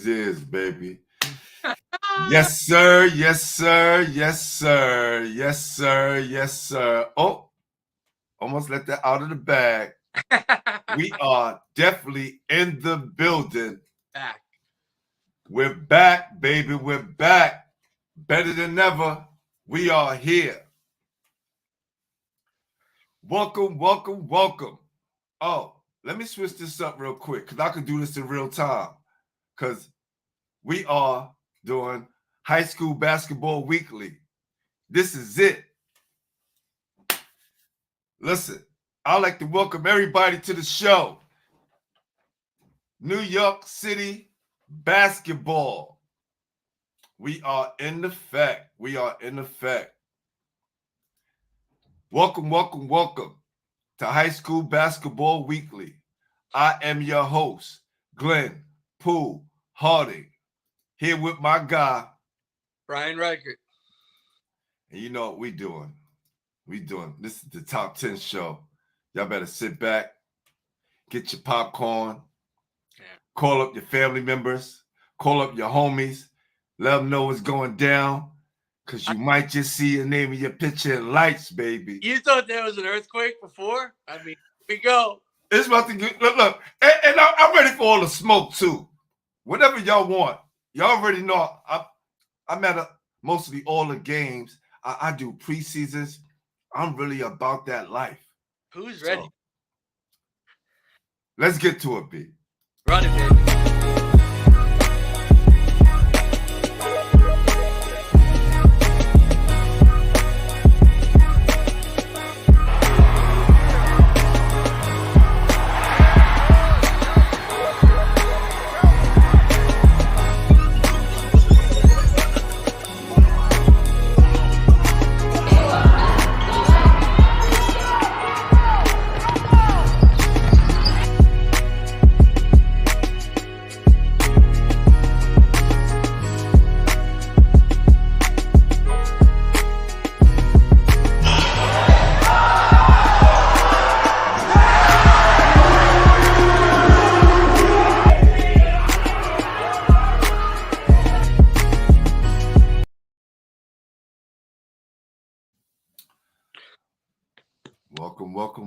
is, baby. Yes, sir. Yes, sir. Yes, sir. Yes, sir. Yes, sir. Oh, almost let that out of the bag. We are definitely in the building. Back. We're back, baby. We're back. Better than ever. We are here. Welcome, welcome, welcome. Oh, let me switch this up real quick because I can do this in real time. Because we are doing High School Basketball Weekly. This is it. Listen, I'd like to welcome everybody to the show. New York City basketball. We are in effect. We are in effect. Welcome, welcome, welcome to High School Basketball Weekly. I am your host, Glenn Poole Harding, here with my guy, Brian Reichert. And you know what we doing. This is the Top 10 show. Y'all better sit back, get your popcorn, call up your family members, call up your homies, let them know what's going down, because you might just see your name in your picture in lights, baby. You thought there was an earthquake before? I mean, here we go. It's about to get, look, and I'm ready for all the smoke, too. Whatever y'all want. Y'all already know I'm at mostly all the games. I do preseasons. I'm really about that life. Who's ready? So, let's get to it, B. Run it, baby.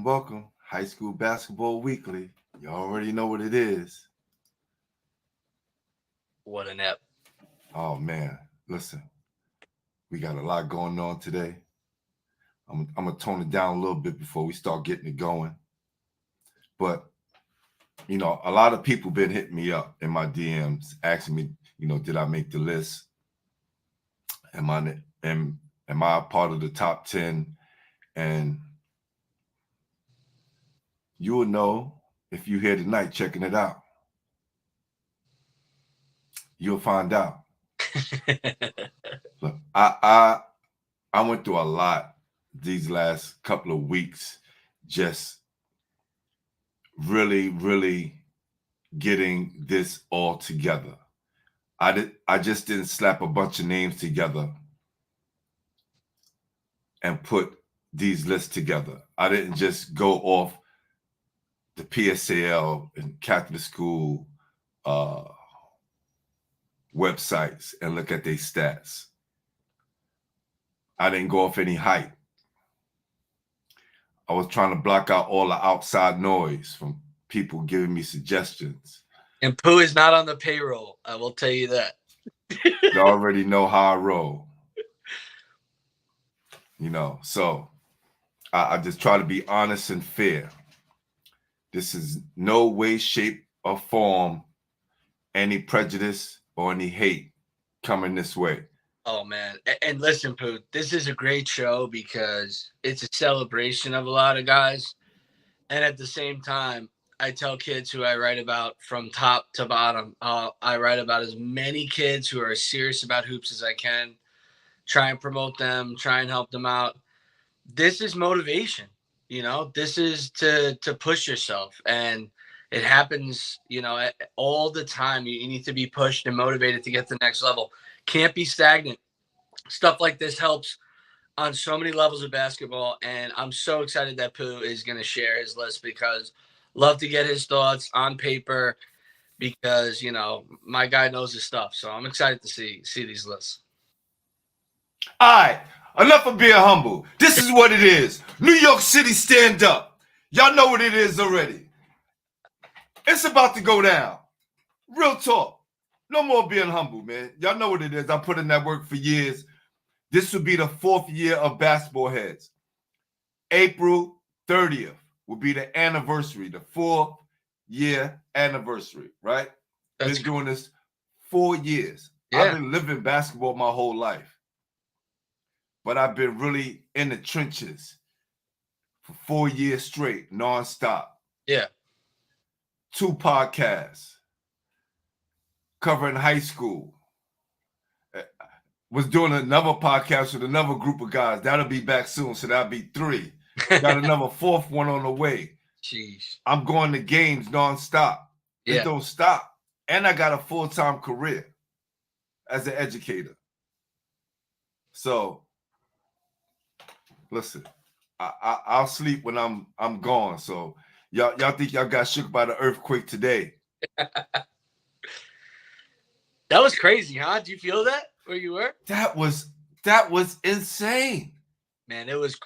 Welcome. High School Basketball Weekly. You already know what it is. What an ep. Oh, man. Listen, we got a lot going on today. I'm going to tone it down a little bit before we start getting it going. But, you know, a lot of people been hitting me up in my DMs asking me, you know, did I make the list? Am I part of the top 10? And you will know if you're here tonight checking it out. You'll find out. Look, I went through a lot these last couple of weeks, just really getting this all together. I just didn't slap a bunch of names together and put these lists together. I didn't just go off the PSAL and Catholic school websites and look at their stats. I didn't go off any hype. I was trying to block out all the outside noise from people giving me suggestions. And Pooh is not on the payroll. I will tell you that. You already know how I roll. You know, so I just try to be honest and fair. This is no way, shape, or form any prejudice or any hate coming this way. Oh, man. And listen, Pooh, this is a great show because it's a celebration of a lot of guys. And at the same time, I tell kids who I write about from top to bottom, I write about as many kids who are as serious about hoops as I can, try and promote them, try and help them out. This is motivation. You know, this is to push yourself. And it happens, you know, all the time. You need to be pushed and motivated to get to the next level. Can't be stagnant. Stuff like this helps on so many levels of basketball. And I'm so excited that Pooh is going to share his list because love to get his thoughts on paper. because my guy knows his stuff. So I'm excited to see these lists. All right, enough of being humble. This is what it is. New York City, stand up. Y'all know what it is already. It's about to go down. Real talk. No more being humble, man. Y'all know what it is. I put in that work for years. This will be the 4th year of Basketball Heads. April 30th will be the anniversary, the 4th-year anniversary, right? Been doing this 4 years. Yeah. I've been living basketball my whole life. But I've been really in the trenches for 4 years straight, nonstop. Yeah. 2 podcasts covering high school. Was doing another podcast with another group of guys. That'll be back soon, so that'll be 3. Got another 4th one on the way. Jeez. I'm going to games nonstop. Yeah. It don't stop. And I got a full-time career as an educator. So, listen, I'll sleep when I'm gone. So y'all think y'all got shook by the earthquake today? That was crazy, huh? Do you feel that where you were? That was insane. Man, it was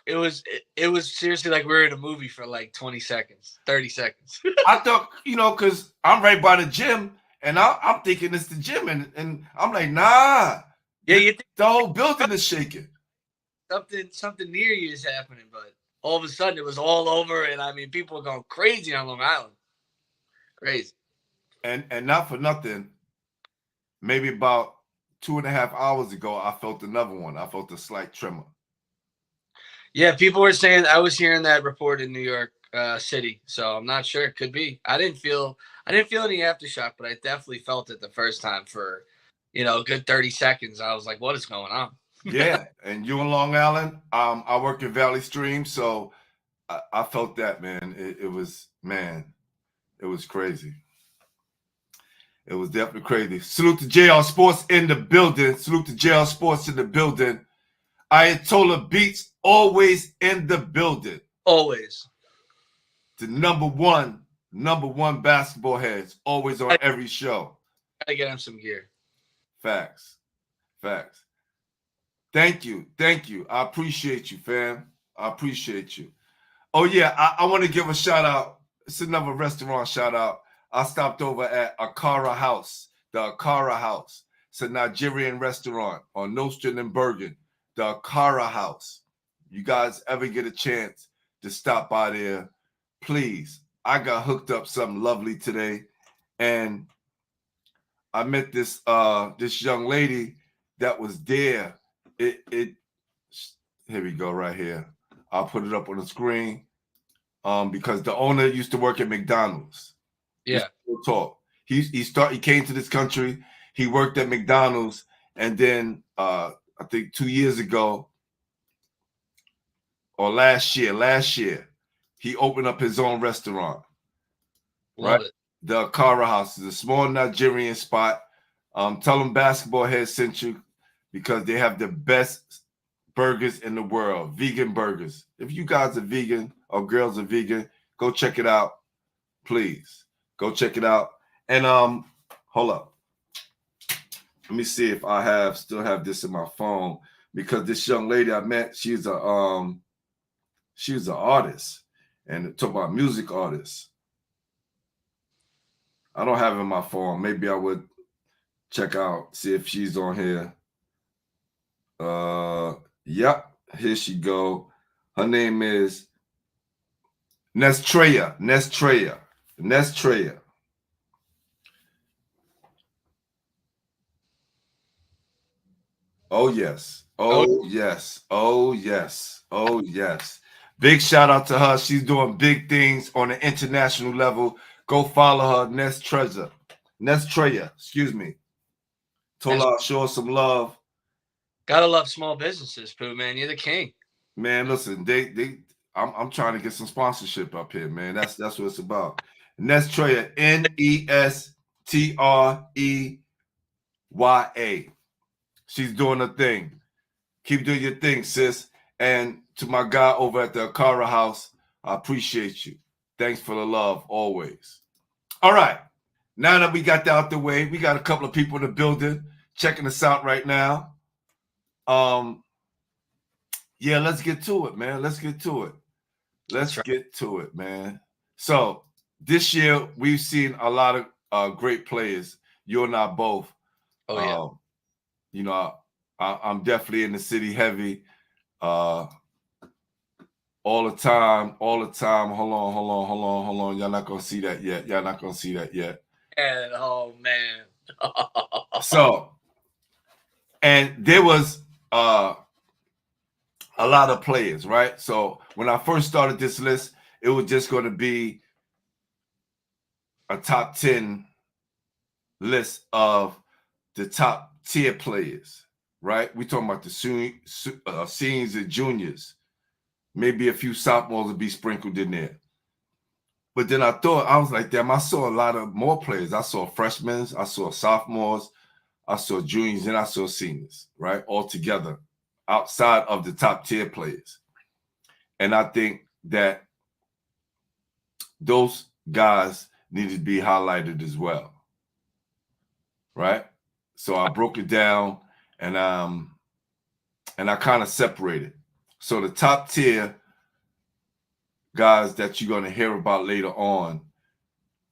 seriously like we were in a movie for like 20 seconds, 30 seconds. I thought, because I'm right by the gym, and I'm thinking it's the gym, and I'm like, nah. Yeah, you think the whole building is shaking. Something near you is happening, but all of a sudden it was all over, and I mean, people were going crazy on Long Island. Crazy. And not for nothing, maybe about 2.5 hours ago, I felt another one. I felt a slight tremor. Yeah, people were saying, I was hearing that report in New York City, so I'm not sure. It could be. I didn't feel any aftershock, but I definitely felt it the first time for, a good 30 seconds. I was like, what is going on? Yeah, and you in Long Island, I work in Valley Stream, so I felt that, man. It was crazy. It was definitely crazy. Salute to JR Sports in the building. Salute to JR Sports in the building. Ayatollah Beats always in the building. Always. The number one basketball heads, always on every show. Gotta get him some gear. Facts. Thank you. I appreciate you, fam. I appreciate you. Oh, yeah, I want to give a shout out. It's another restaurant shout out. I stopped over at Akara House, the Akara House. It's a Nigerian restaurant on Nostrand and Bergen, the Akara House. You guys ever get a chance to stop by there, please. I got hooked up something lovely today, and I met this young lady that was there. Here we go right here. I'll put it up on the screen because the owner used to work at McDonald's. Yeah. We'll talk. He came to this country. He worked at McDonald's, and then I think 2 years ago or last year, he opened up his own restaurant. Love it. The Akara House is a small Nigerian spot. Tell them Basketball Heads sent you because they have the best burgers in the world, vegan burgers. If you guys are vegan or girls are vegan, go check it out, please. Go check it out. And hold up. Let me see if I still have this in my phone, because this young lady I met, she's an artist, and talk about music artist. I don't have it in my phone. Maybe I would check out, see if she's on here. Yep, here she go. Her name is Nestreya. Oh yes. Big shout out to her. She's doing big things on the international level. Go follow her, Nestreya, excuse me. Told her, show her some love. Gotta love small businesses, Pooh, man. You're the king. Man, listen, I'm trying to get some sponsorship up here, man. That's what it's about. Nestreya, Nestreya. She's doing her thing. Keep doing your thing, sis. And to my guy over at the Akara House, I appreciate you. Thanks for the love always. All right. now that we got that out the way, we got a couple of people in the building checking us out right now. Yeah, let's get to it, man. Let's get to it. Let's get to it, man. So this year we've seen a lot of great players. You and I both. Oh yeah. You know, I'm definitely in the city heavy. All the time. Hold on. Y'all not gonna see that yet. And oh man. So, and there was a lot of players, right? So when I first started this list, it was just going to be a top 10 list of the top tier players, right? We're talking about the seniors and juniors. Maybe a few sophomores will be sprinkled in there. But then I was like, damn, I saw a lot of more players. I saw freshmen, I saw sophomores, I saw juniors, and I saw seniors, right? All together, outside of the top tier players. And I think that those guys need to be highlighted as well, right? So I broke it down and I kind of separated. So the top tier guys that you're going to hear about later on,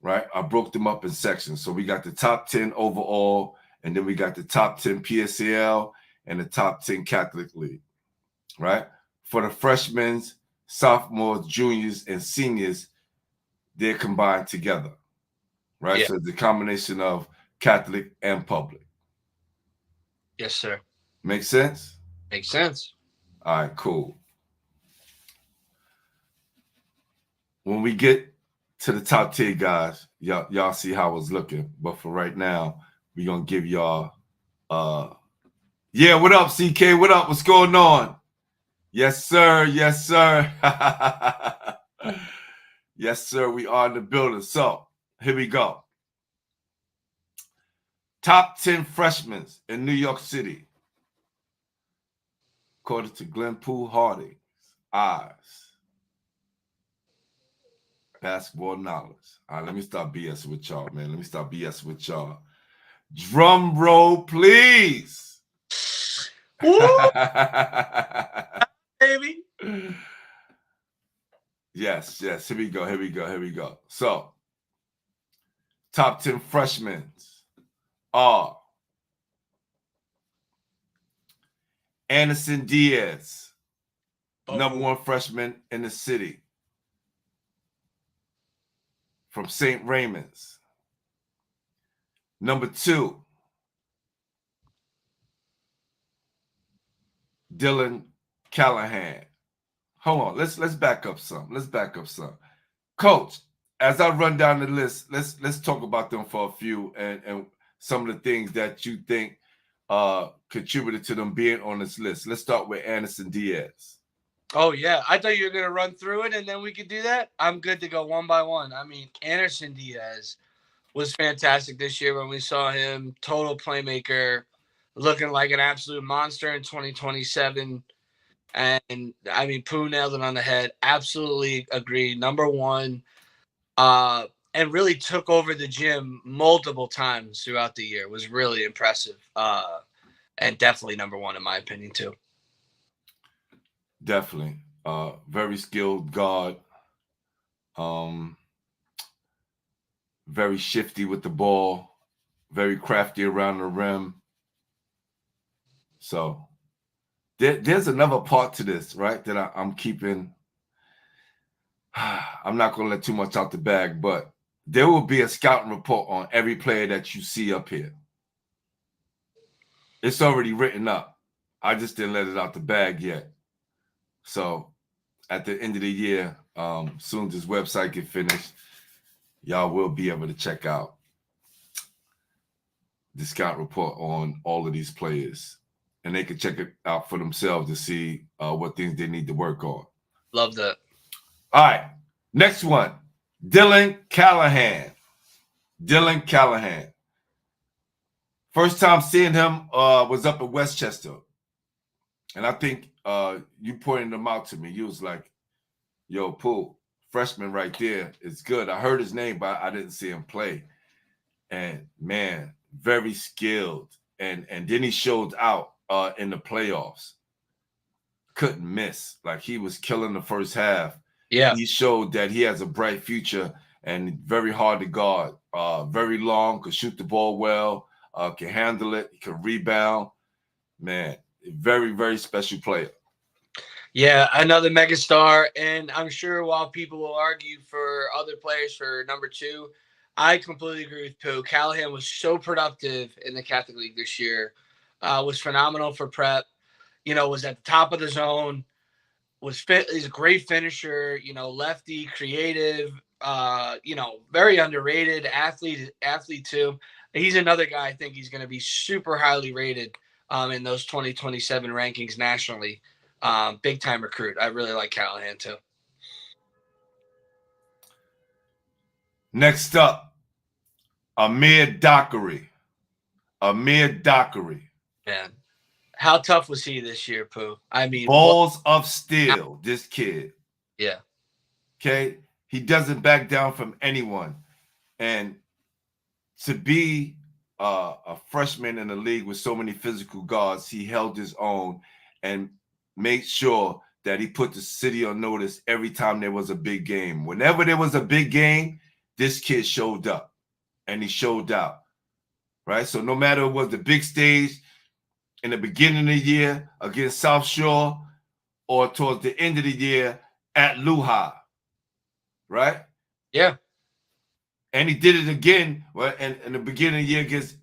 right? I broke them up in sections. So we got the top 10 overall, and then we got the top 10 PSAL and the top 10 Catholic League, right? For the freshmen, sophomores, juniors, and seniors, they're combined together, right? Yeah. So it's a combination of Catholic and public. Yes, sir. Make sense? Makes sense. All right, cool. When we get to the top tier guys, y'all see how it's looking. But for right now, we're going to give y'all yeah, what up, CK? What up? What's going on? Yes, sir. Yes, sir. Yes, sir. We are in the building. So here we go. Top 10 freshmen in New York City, according to Glenpool Harding's eyes. Basketball knowledge. All right, let me stop BS with y'all, man. Drum roll, please. Woo, baby. Yes. Here we go. So, top 10 freshmen are Anderson Diaz, #1 freshman in the city from St. Raymond's. Number 2, Dylan Callahan. Hold on, let's back up some. Coach, as I run down the list, let's talk about them for a few and some of the things that you think contributed to them being on this list. Let's start with Anderson Diaz. Oh yeah, I thought you were gonna run through it and then we could do that. I'm good to go one by one. I mean, Anderson Diaz was fantastic this year when we saw him. Total playmaker, looking like an absolute monster in 2027. And I mean, Pooh nailed it on the head. Absolutely agree. #1, and really took over the gym multiple times throughout the year. Was really impressive. And definitely #1 in my opinion too. Definitely. Very skilled guard. Very shifty with the ball. Very crafty around the rim. So there's another part to this, right, that I'm keeping. I'm not going to let too much out the bag, but there will be a scouting report on every player that you see up here. It's already written up. I just didn't let it out the bag yet. So at the end of the year, soon as this website get finished, y'all will be able to check out the scout report on all of these players. And they can check it out for themselves to see what things they need to work on. Love that. All right. Next one, Dylan Callahan. First time seeing him was up in Westchester. And I think you pointed him out to me. You was like, yo, Pooh, freshman right there is good. I heard his name, but I didn't see him play. and man, very skilled. And then he showed out in the playoffs. Couldn't miss. Like, he was killing the first half. Yeah. He showed that he has a bright future and very hard to guard. Very long, could shoot the ball well, can handle it, he can rebound. Man, very, very special player. Yeah, another megastar. And I'm sure while people will argue for other players for number 2, I completely agree with Pooh. Callahan was so productive in the Catholic League this year, was phenomenal for prep, was at the top of the zone, was fit. He's a great finisher, lefty, creative, very underrated athlete too. He's another guy. I think he's going to be super highly rated in those 2027 rankings nationally. Big time recruit. I really like Callahan too. Next up, Amir Dockery. Man, how tough was he this year, Pooh? I mean, balls of steel, this kid. Yeah. Okay? He doesn't back down from anyone. And to be a freshman in the league with so many physical guards, he held his own and made sure that he put the city on notice every time there was a big game. Whenever there was a big game, this kid showed up and he showed out, right? So no matter it was the big stage in the beginning of the year against South Shore or towards the end of the year at Luha, right? Yeah. And he did it again in the beginning of the year against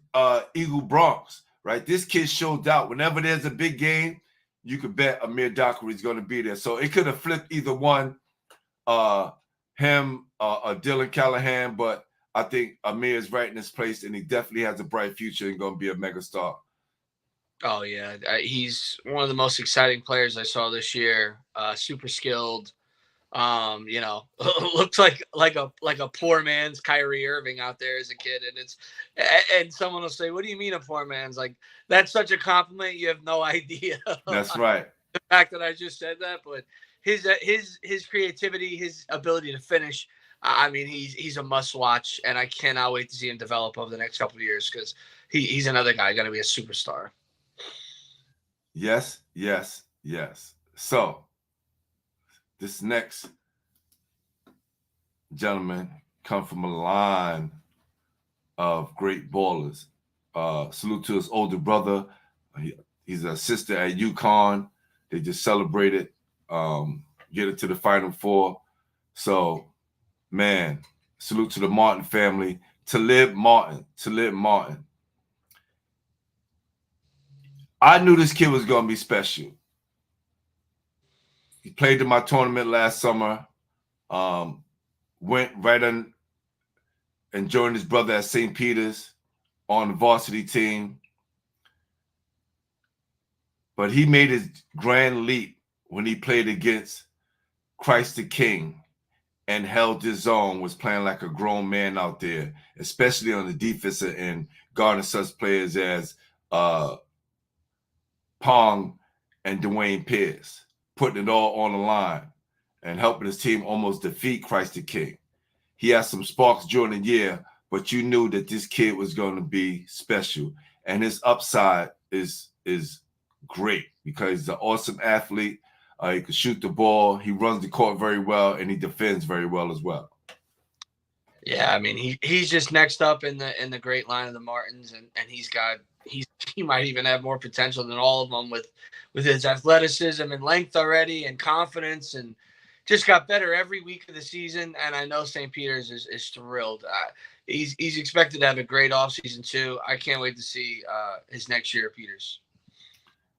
Eagle Bronx, right? This kid showed out. Whenever there's a big game, you could bet Amir Dockery is going to be there. So it could have flipped either one, him or Dylan Callahan, but I think Amir is right in his place, and he definitely has a bright future and going to be a megastar. Oh, yeah. He's one of the most exciting players I saw this year. Super skilled. Looks like a poor man's Kyrie Irving out there as a kid, and someone will say, "What do you mean a poor man's?" Like, that's such a compliment. You have no idea. That's right. The fact that I just said that, but his creativity, his ability to finish. I mean, he's a must watch, and I cannot wait to see him develop over the next couple of years because he's another guy going to be a superstar. Yes. So this next gentleman come from a line of great ballers. Salute to his older brother. He's a sister at UConn. They just celebrated, get it to the Final Four. So, man, salute to the Martin family. Talib Martin. I knew this kid was going to be special. He played in my tournament last summer. Went right on and joined his brother at St. Peter's on the varsity team. But he made his grand leap when he played against Christ the King and held his own, was playing like a grown man out there, especially on the defensive end, guarding such players as Pong and Dwayne Pierce, putting it all on the line and helping his team almost defeat Christ the King. He had some sparks during the year, but you knew that this kid was going to be special. And his upside is great because he's an awesome athlete. He can shoot the ball. He runs the court very well, and he defends very well as well. Yeah, I mean, he's just next up in the great line of the Martins, and he might even have more potential than all of them with his athleticism and length already and confidence, and just got better every week of the season. And I know St. Peter's is thrilled. He's expected to have a great offseason too. I can't wait to see his next year at Peters.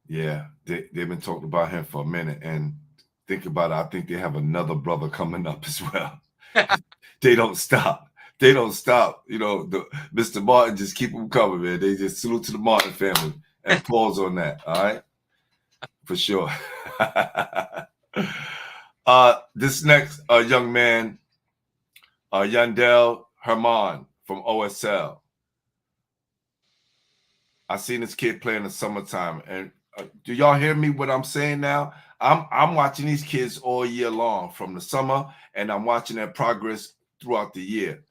Yeah, they've been talking about him for a minute, and think about it. I think they have another brother coming up as well. They don't stop. You know, Mr. Martin just keep them coming, man. They just salute to the Martin family and pause on that. All right, for sure. This next young man, Yandel Herman from OSL. I seen this kid play in the summertime, and do y'all hear me? What I'm saying now? I'm watching these kids all year long from the summer, and I'm watching their progress throughout the year.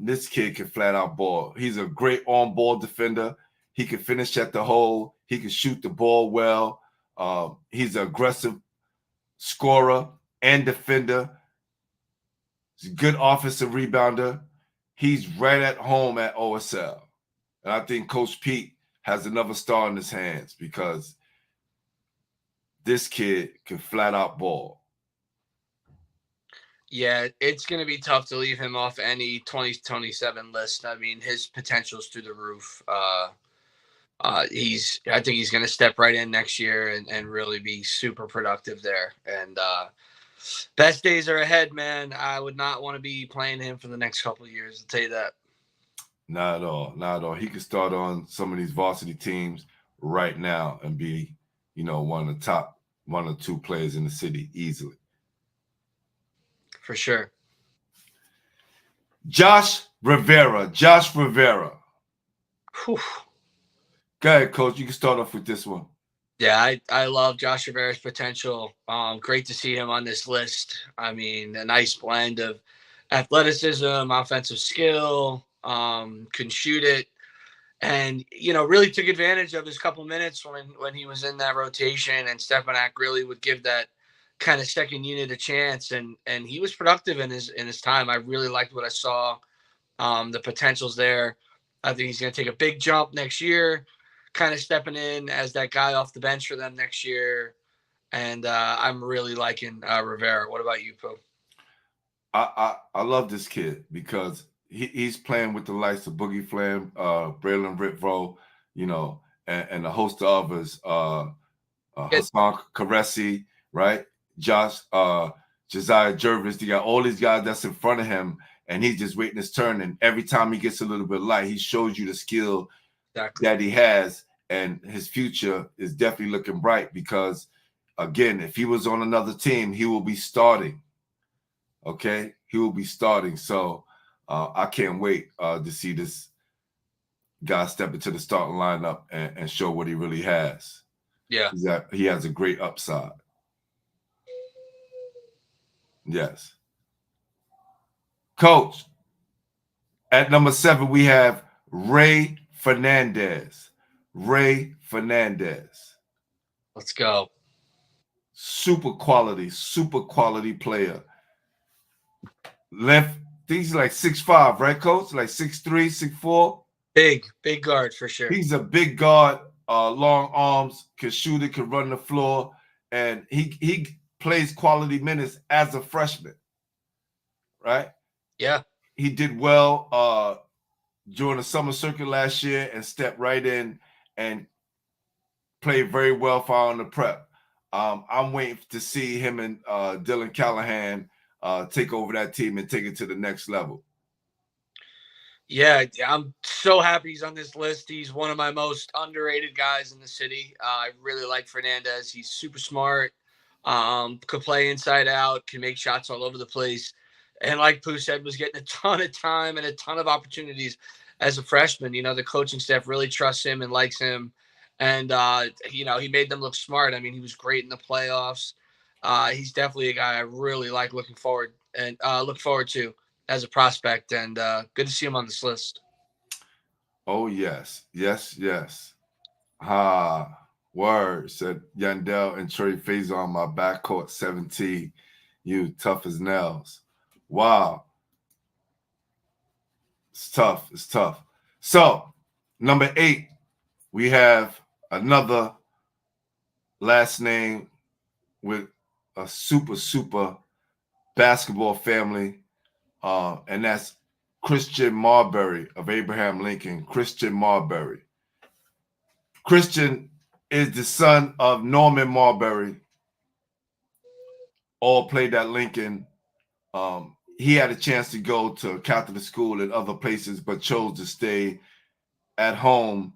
This kid can flat out ball. He's a great on-ball defender. He can finish at the hole. He can shoot the ball well. He's an aggressive scorer and defender. He's a good offensive rebounder. He's right at home at OSL. And I think Coach Pete has another star in his hands because this kid can flat out ball. Yeah, it's going to be tough to leave him off any 2027 list. I mean, his potential's through the roof. I think he's going to step right in next year and really be super productive there. And best days are ahead, man. I would not want to be playing him for the next couple of years. I'll tell you that. Not at all. Not at all. He could start on some of these varsity teams right now and be, one of the top 1 or 2 players in the city easily. For sure. Josh Rivera. Whew. Go ahead, Coach. You can start off with this one. Yeah, I love Josh Rivera's potential. Great to see him on this list. I mean, a nice blend of athleticism, offensive skill, can shoot it, and really took advantage of his couple minutes when he was in that rotation, and Stepanak really would give that kind of second unit a chance, and he was productive in his time. I really liked what I saw. The potential's there. I think he's going to take a big jump next year, kind of stepping in as that guy off the bench for them next year. And I'm really liking Rivera. What about you, Pooh? I love this kid because he's playing with the likes of Boogie Flam, Braylon Ritvo, and a host of others, Hassan Karesi, right? Josh, Josiah Jervis. You got all these guys that's in front of him, and he's just waiting his turn. And every time he gets a little bit light, he shows you the skill that he has, and his future is definitely looking bright because, again, if he was on another team, he will be starting. Okay, he will be starting. So I can't wait to see this guy step into the starting lineup and show what he really has. Yeah, he has a great upside. Yes. Coach, at number 7, we have Ray Fernandez. Let's go. Super quality player. Length, he's like 6'5", right, Coach? Like 6'3", 6'4". Big guard for sure. He's a big guard, long arms, can shoot it, can run the floor, and he plays quality minutes as a freshman, right? Yeah. He did well during the summer circuit last year and stepped right in and played very well following the prep. I'm waiting to see him and Dylan Callahan take over that team and take it to the next level. Yeah, I'm so happy he's on this list. He's one of my most underrated guys in the city. I really like Fernandez. He's super smart, could play inside out, can make shots all over the place. And like Pooh said, was getting a ton of time and a ton of opportunities as a freshman. The coaching staff really trusts him and likes him. And, he made them look smart. I mean, he was great in the playoffs. He's definitely a guy I really like look forward to as a prospect, and good to see him on this list. Oh, yes. Word, said Yandel and Trey Faison, my backcourt 17. You tough as nails. Wow. It's tough. So, number 8, we have another last name with a super basketball family. And that's Christian Marbury of Abraham Lincoln. Christian Marbury. Christian is the son of Norman Marbury. All played at Lincoln. He had a chance to go to Catholic school and other places, but chose to stay at home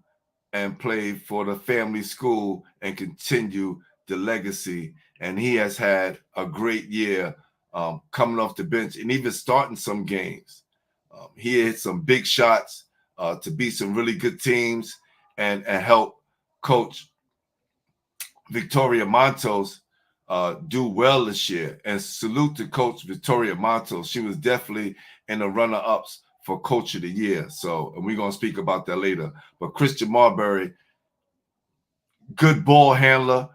and play for the family school and continue the legacy. And he has had a great year coming off the bench and even starting some games. He hit some big shots to beat some really good teams and help Coach Victoria Montos do well this year. And salute to Coach Victoria Montos. She was definitely in the runner-ups for Coach of the Year. So, and we're going to speak about that later. But Christian Marbury, good ball handler,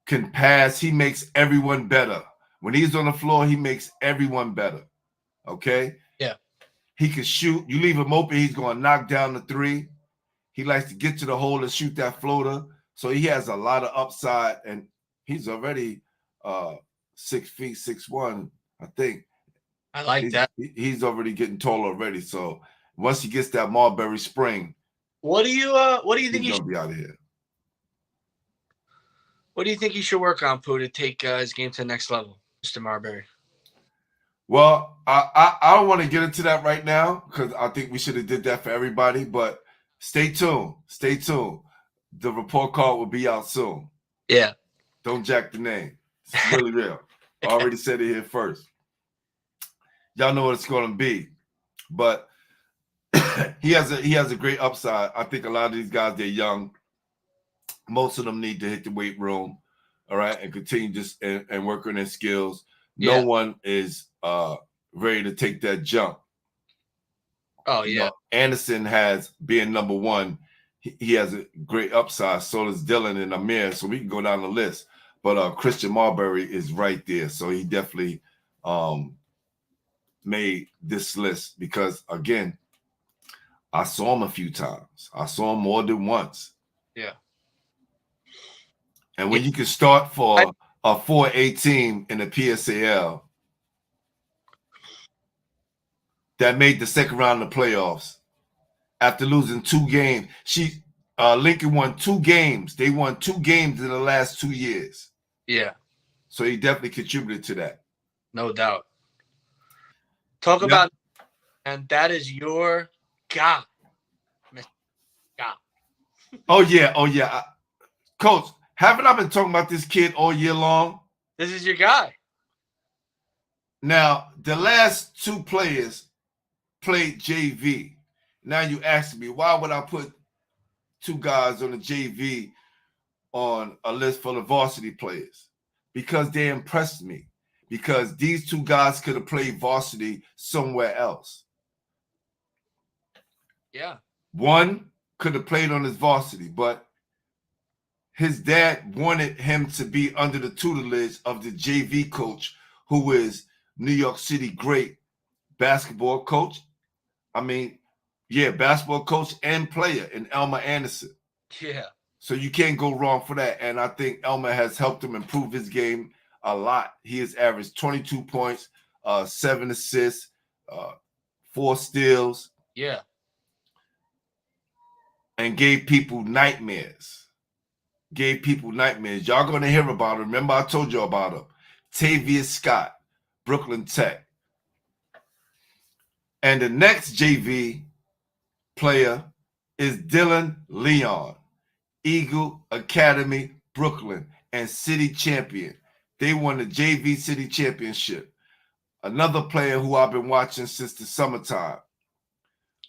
can pass. He makes everyone better. When he's on the floor, he makes everyone better. Okay? Yeah. He can shoot. You leave him open, he's going to knock down the three. He likes to get to the hole and shoot that floater. So he has a lot of upside, and he's already 6 feet, 6'1", I think. I like that. He's already getting tall already. So once he gets that Marbury spring, what do you think he's gonna be out of here. What do you think he should work on, Pooh, to take his game to the next level, Mr. Marbury? Well, I don't want to get into that right now because I think we should have did that for everybody. But stay tuned. Stay tuned. The report card will be out soon. Yeah. Don't jack the name. It's really real. I already said it here first. Y'all know what it's going to be. But he has a great upside. I think a lot of these guys, they're young. Most of them need to hit the weight room, all right, and continue just and work on their skills. No one is ready to take that jump. Oh, yeah. Anderson has, being number one, he has a great upside. So does Dylan and Amir. So we can go down the list. But Christian Marbury is right there. So he definitely made this list because, again, I saw him a few times. I saw him more than once. Yeah. And when you can start for a 4A team in the PSAL that made the second round of the playoffs after losing 2 games. Lincoln won 2 games. They won 2 games in the last 2 years. Yeah. So he definitely contributed to that. No doubt. Talk about, and that is your guy, Mr. Guy. Oh, yeah. Coach, haven't I been talking about this kid all year long? This is your guy. Now, the last 2 players played JV. Now you ask me, why would I put 2 guys on the JV on a list full of varsity players? Because they impressed me. Because these 2 guys could have played varsity somewhere else. Yeah. One could have played on his varsity, but his dad wanted him to be under the tutelage of the JV coach, who is New York City great basketball coach. Basketball coach and player in Elmer Anderson. Yeah. So you can't go wrong for that. And I think Elmer has helped him improve his game a lot. He has averaged 22 points, 7 assists, 4 steals. Yeah. And gave people nightmares. Y'all going to hear about him. Remember I told you about him. Tavius Scott, Brooklyn Tech. And the next JV player is Dylan Leon, Eagle Academy, Brooklyn, and city champion. They won the JV city championship. Another player who I've been watching since the summertime,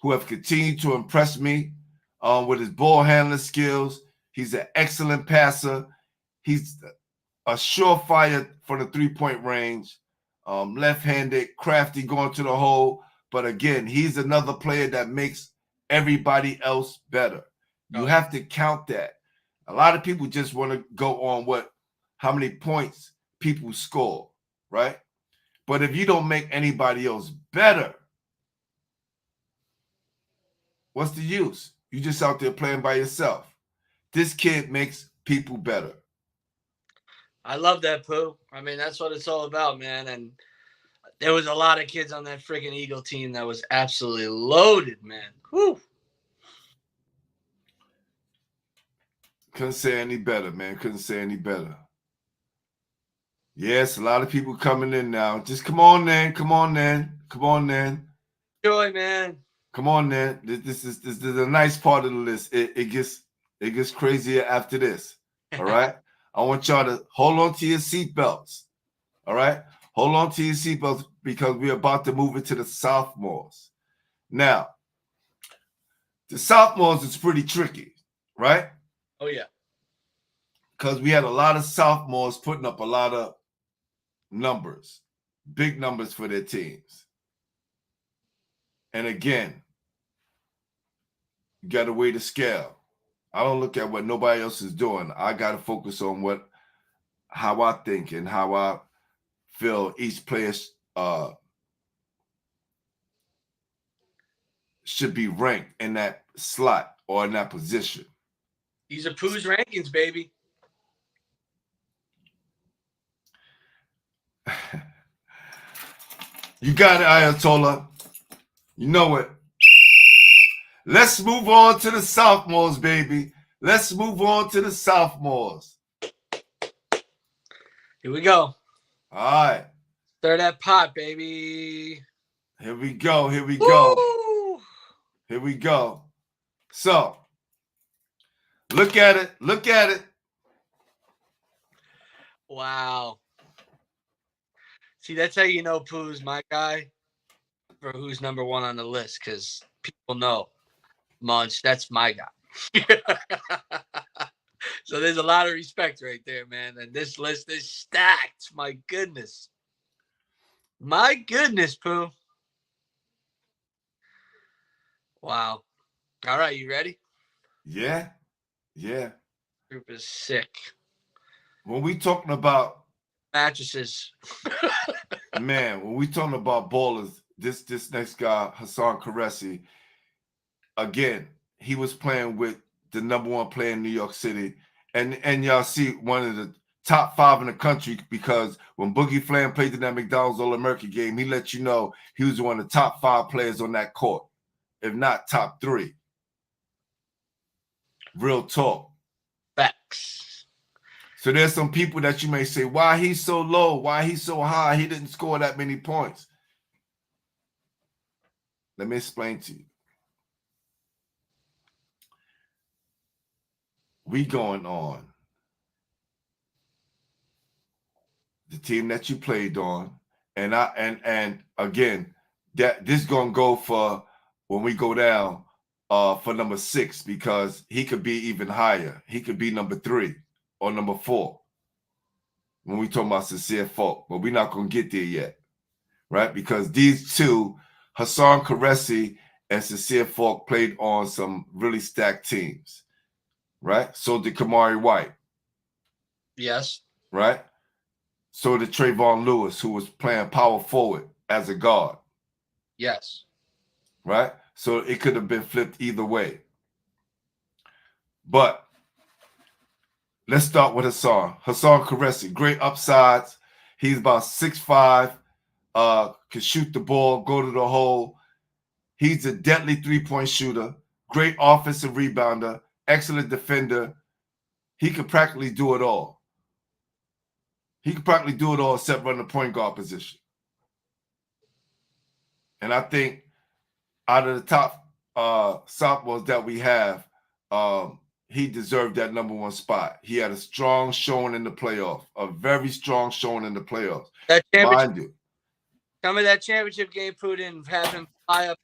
who have continued to impress me with his ball handling skills. He's an excellent passer. He's a surefire for the 3-point range. Left-handed, crafty, going to the hole. But again, he's another player that makes everybody else better. You have to count that. A lot of people just want to go on how many points people score, right? But if you don't make anybody else better, what's the use? You just out there playing by yourself. This kid makes people better. I love that, Pooh. I mean, that's what it's all about, man. And there was a lot of kids on that freaking Eagle team that was absolutely loaded, man. Whew. Couldn't say any better, man. Couldn't say any better. Yes, a lot of people coming in now. Just come on, then. Joy, man. Come on, then. This is a nice part of the list. It gets crazier after this. All right. I want y'all to hold on to your seatbelts. All right. Hold on to your seatbelts because we're about to move into the sophomores. Now, the sophomores is pretty tricky, right? Oh, yeah. Because we had a lot of sophomores putting up a lot of numbers, big numbers for their teams. And again, you got to weigh the scale. I don't look at what nobody else is doing. I got to focus on how I think and how I feel each player should be ranked in that slot or in that position. These are Pooh's rankings, baby. You got it, Ayatollah. You know it. Let's move on to the sophomores, baby. Let's move on to the sophomores. Here we go. All right. Stir that pot, baby. Here we go. Here we go. Woo! Here we go. So, look at it. Look at it. Wow. See, that's how you know Pooh's my guy for who's number one on the list, because people know Munch, that's my guy. So there's a lot of respect right there, man. And this list is stacked. My goodness. My goodness, Pooh. Wow. All right, you ready? Yeah. Yeah. Group is sick. When we talking about Mattresses. man, when we talking about ballers, this next guy, Hassan Karesi, again, he was playing with the #1 player in New York City. And y'all see one of the top 5 in the country, because when Boogie Flam played in that McDonald's All-American game, he let you know he was one of the top 5 players on that court, if not top 3. Real talk. Facts. So there's some people that you may say, why he's so low? Why he's so high? He didn't score that many points. Let me explain to you. We going on the team that you played on, and again, that this gonna go for when we go down for number 6, because he could be even higher. He could be number 3 or number 4 when we talk about sincere folk, but we're not gonna get there yet, right? Because these two, Hassan Karesi and Sincere Falk, played on some really stacked teams, right? So did Kamari White. Yes. Right? So did Trayvon Lewis, who was playing power forward as a guard. Yes. Right? So it could have been flipped either way. But let's start with Hassan. Hassan Karesi, great upsides. He's about 6'5", can shoot the ball, go to the hole. He's a deadly three-point shooter, great offensive rebounder, excellent defender. He could practically do it all. He could practically do it all except run the point guard position. And I think out of the top sophomores that we have, he deserved that #1 spot. He had a strong showing in the playoff, a very strong showing in the playoffs. That Mind you. Tell me that championship game put in, have him fly up.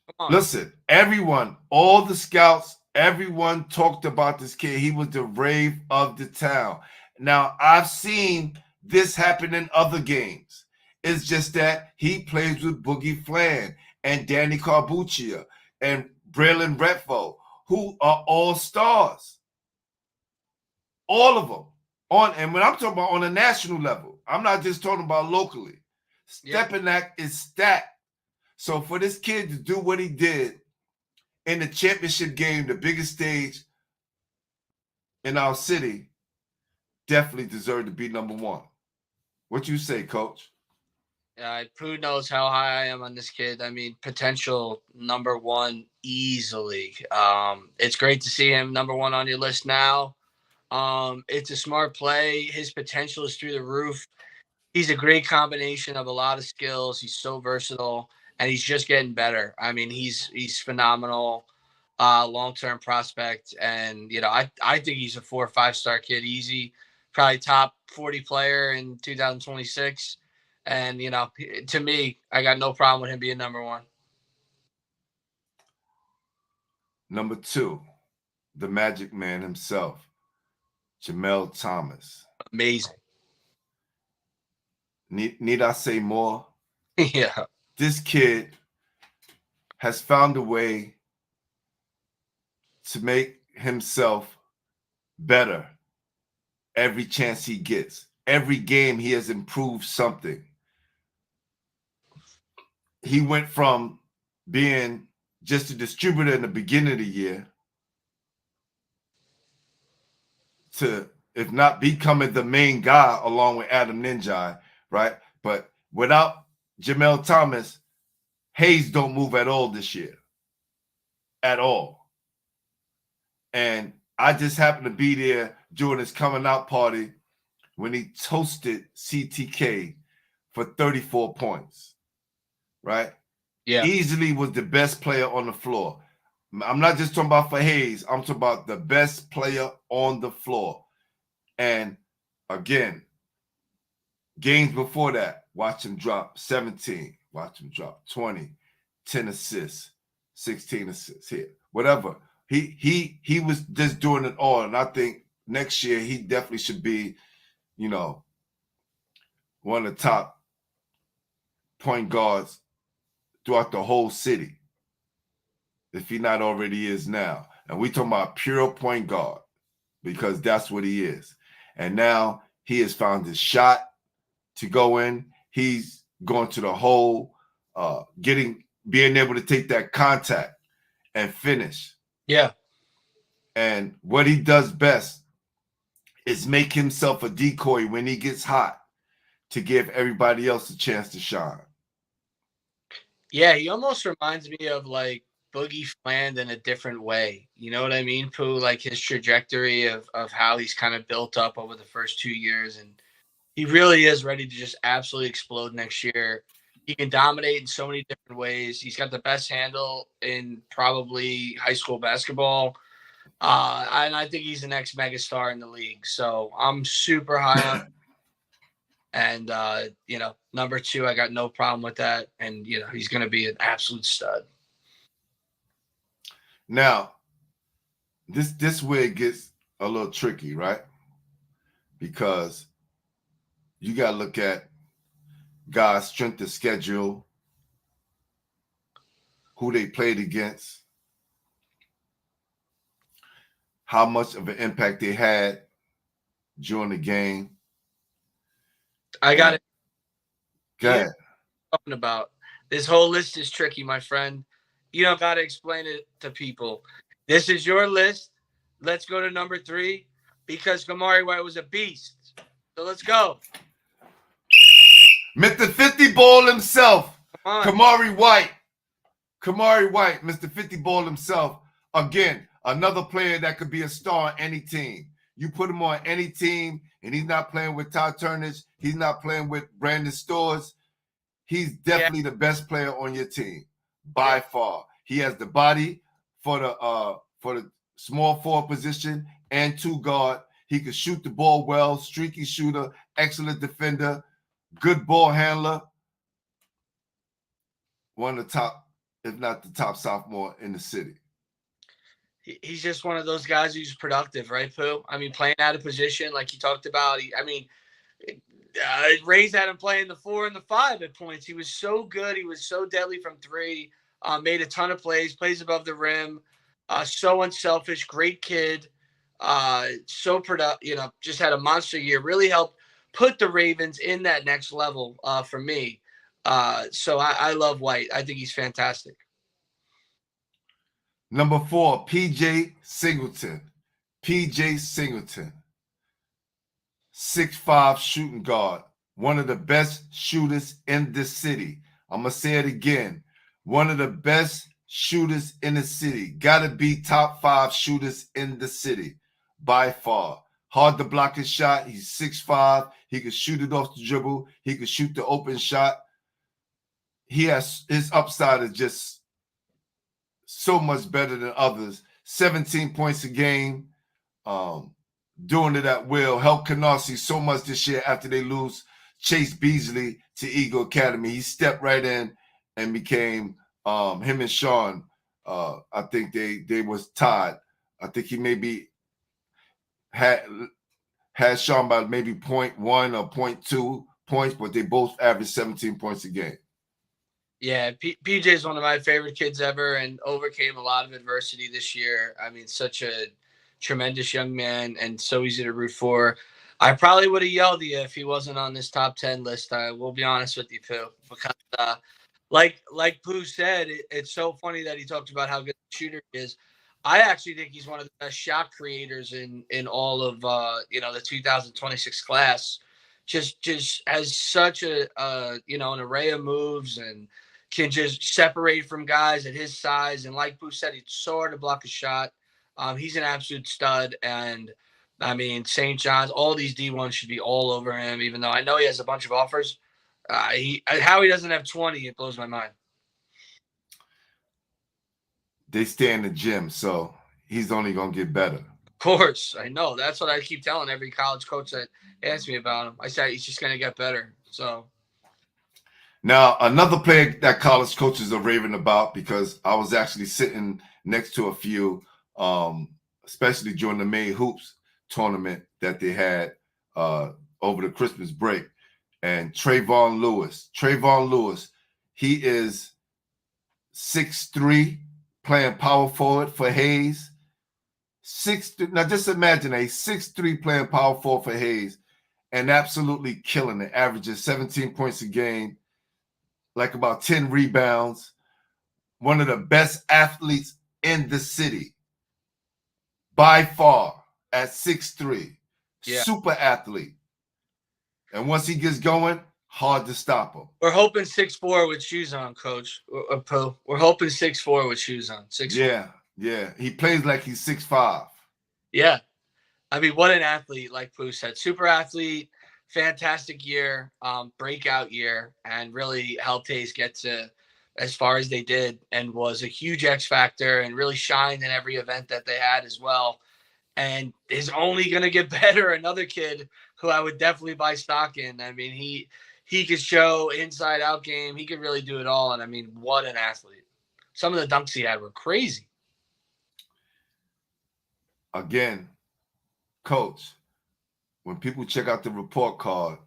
Come on. Listen, everyone, all the scouts, everyone talked about this kid. He was the rave of the town. Now, I've seen this happen in other games. It's just that he plays with Boogie Flan and Danny Carbuccia and Braylon Retfo, who are all stars. All of them. And when I'm talking about on a national level, I'm not just talking about locally. Stepanak is stacked. So for this kid to do what he did in the championship game, the biggest stage in our city, definitely deserved to be #1. What you say, Coach? Pooh knows how high I am on this kid. I mean, potential #1 easily. It's great to see him #1 on your list now. It's a smart play. His potential is through the roof. He's a great combination of a lot of skills. He's so versatile, and he's just getting better. I mean, he's phenomenal, long-term prospect. And, I think he's a 4 or 5-star kid, easy, probably top 40 player in 2026. And, to me, I got no problem with him being #1. Number 2, the Magic Man himself, Jamel Thomas. Amazing. Need I say more? Yeah. This kid has found a way to make himself better every chance he gets. Every game he has improved something. He went from being just a distributor in the beginning of the year to, if not becoming the main guy along with Adam Ninjai, right? But without Jamel Thomas, Hayes don't move at all this year. At all. And I just happened to be there during his coming out party when he toasted CTK for 34 points, right? Yeah. Easily was the best player on the floor. I'm not just talking about for Hayes. I'm talking about the best player on the floor. And again, games before that, watch him drop 17, watch him drop 20, 10 assists, 16 assists here, whatever. He was just doing it all. And I think next year he definitely should be, you know, one of the top point guards throughout the whole city, if he not already is now. And we talking about pure point guard, because that's what he is. And now he has found his shot to go in. He's going to the hole, being able to take that contact and finish. Yeah. And what he does best is make himself a decoy when he gets hot to give everybody else a chance to shine. Yeah, he almost reminds me of like Boogie Fland in a different way. You know what I mean, Pooh? Like his trajectory of how he's kind of built up over the first 2 years. And he really is ready to just absolutely explode next year. He can dominate in so many different ways. He's got the best handle in probably high school basketball. And I think he's the next megastar in the league. So I'm super high on. And, you know, number 2, I got no problem with that. And, you know, he's going to be an absolute stud. Now, this where it gets a little tricky, right? Because you got to look at guys' strength of schedule, who they played against, how much of an impact they had during the game. I got it. Go ahead. Talking about this whole list is tricky, my friend. You don't got to explain it to people. This is your list. Let's go to number 3 because Kamari White was a beast. So let's go. Mr. 50 Ball himself, Kamari White. Kamari White, Mr. 50 Ball himself. Again, another player that could be a star on any team. You put him on any team, and he's not playing with Todd Turnage. He's not playing with Brandon Stores. He's definitely the best player on your team by far. He has the body for the small forward position and 2 guard. He can shoot the ball well, streaky shooter, excellent defender, good ball handler. One of the top, if not the top sophomore in the city. He's just one of those guys who's productive, right, Pooh? I mean, playing out of position like you talked about. Ray's had him playing the 4 and the 5 at points. He was so good. He was so deadly from 3. Made a ton of plays above the rim. So unselfish, great kid. So productive, you know, just had a monster year. Really helped put the Ravens in that next level for me. So I love White. I think he's fantastic. Number 4, PJ Singleton. PJ Singleton. 6'5" shooting guard. One of the best shooters in the city. I'm going to say it again. One of the best shooters in the city. Got to be top 5 shooters in the city by far. Hard to block his shot. He's 6'5". He can shoot it off the dribble. He can shoot the open shot. His upside is just so much better than others. 17 points a game, doing it at will. Helped Canarsie so much this year after they lose Chase Beasley to Eagle Academy. He stepped right in and became him and Sean. I think they was tied. I think he maybe had Sean by maybe 0.1 or 0.2 points, but they both averaged 17 points a game. Yeah, PJ is one of my favorite kids ever and overcame a lot of adversity this year. I mean, such a tremendous young man and so easy to root for. I probably would have yelled at you if he wasn't on this top 10 list. I will be honest with you, Pooh, because like Pooh said, it's so funny that he talked about how good the shooter is. I actually think he's one of the best shot creators in all of the 2026 class. Just has such a an array of moves and can just separate from guys at his size. And like Pooh said, he's so hard to block a shot. He's an absolute stud. And I mean, St. John's, all these D1s should be all over him, even though I know he has a bunch of offers. How he doesn't have 20, it blows my mind. They stay in the gym, so he's only going to get better. Of course, I know. That's what I keep telling every college coach that asks me about him. I said he's just going to get better. So now, another player that college coaches are raving about, because I was actually sitting next to a few, especially during the May Hoops tournament that they had over the Christmas break. And Trayvon Lewis, he is 6'3", playing power forward for Hayes. Now just imagine a 6'3" playing power forward for Hayes and absolutely killing it, averages 17 points a game, like about 10 rebounds, one of the best athletes in the city by far at 6'3", super athlete. And once he gets going, hard to stop him. We're hoping 6'4" with shoes on, Coach. We're hoping 6'4" with shoes on. 6'4". Yeah. He plays like he's 6'5". Yeah. I mean, what an athlete, like Pooh said. Super athlete, fantastic year, breakout year, and really helped Hayes get to as far as they did, and was a huge X factor and really shined in every event that they had as well. And is only going to get better. Another kid who I would definitely buy stock in. I mean, he could show inside out game. He could really do it all. And I mean, what an athlete. Some of the dunks he had were crazy. Again, Coach, when people check out the report card,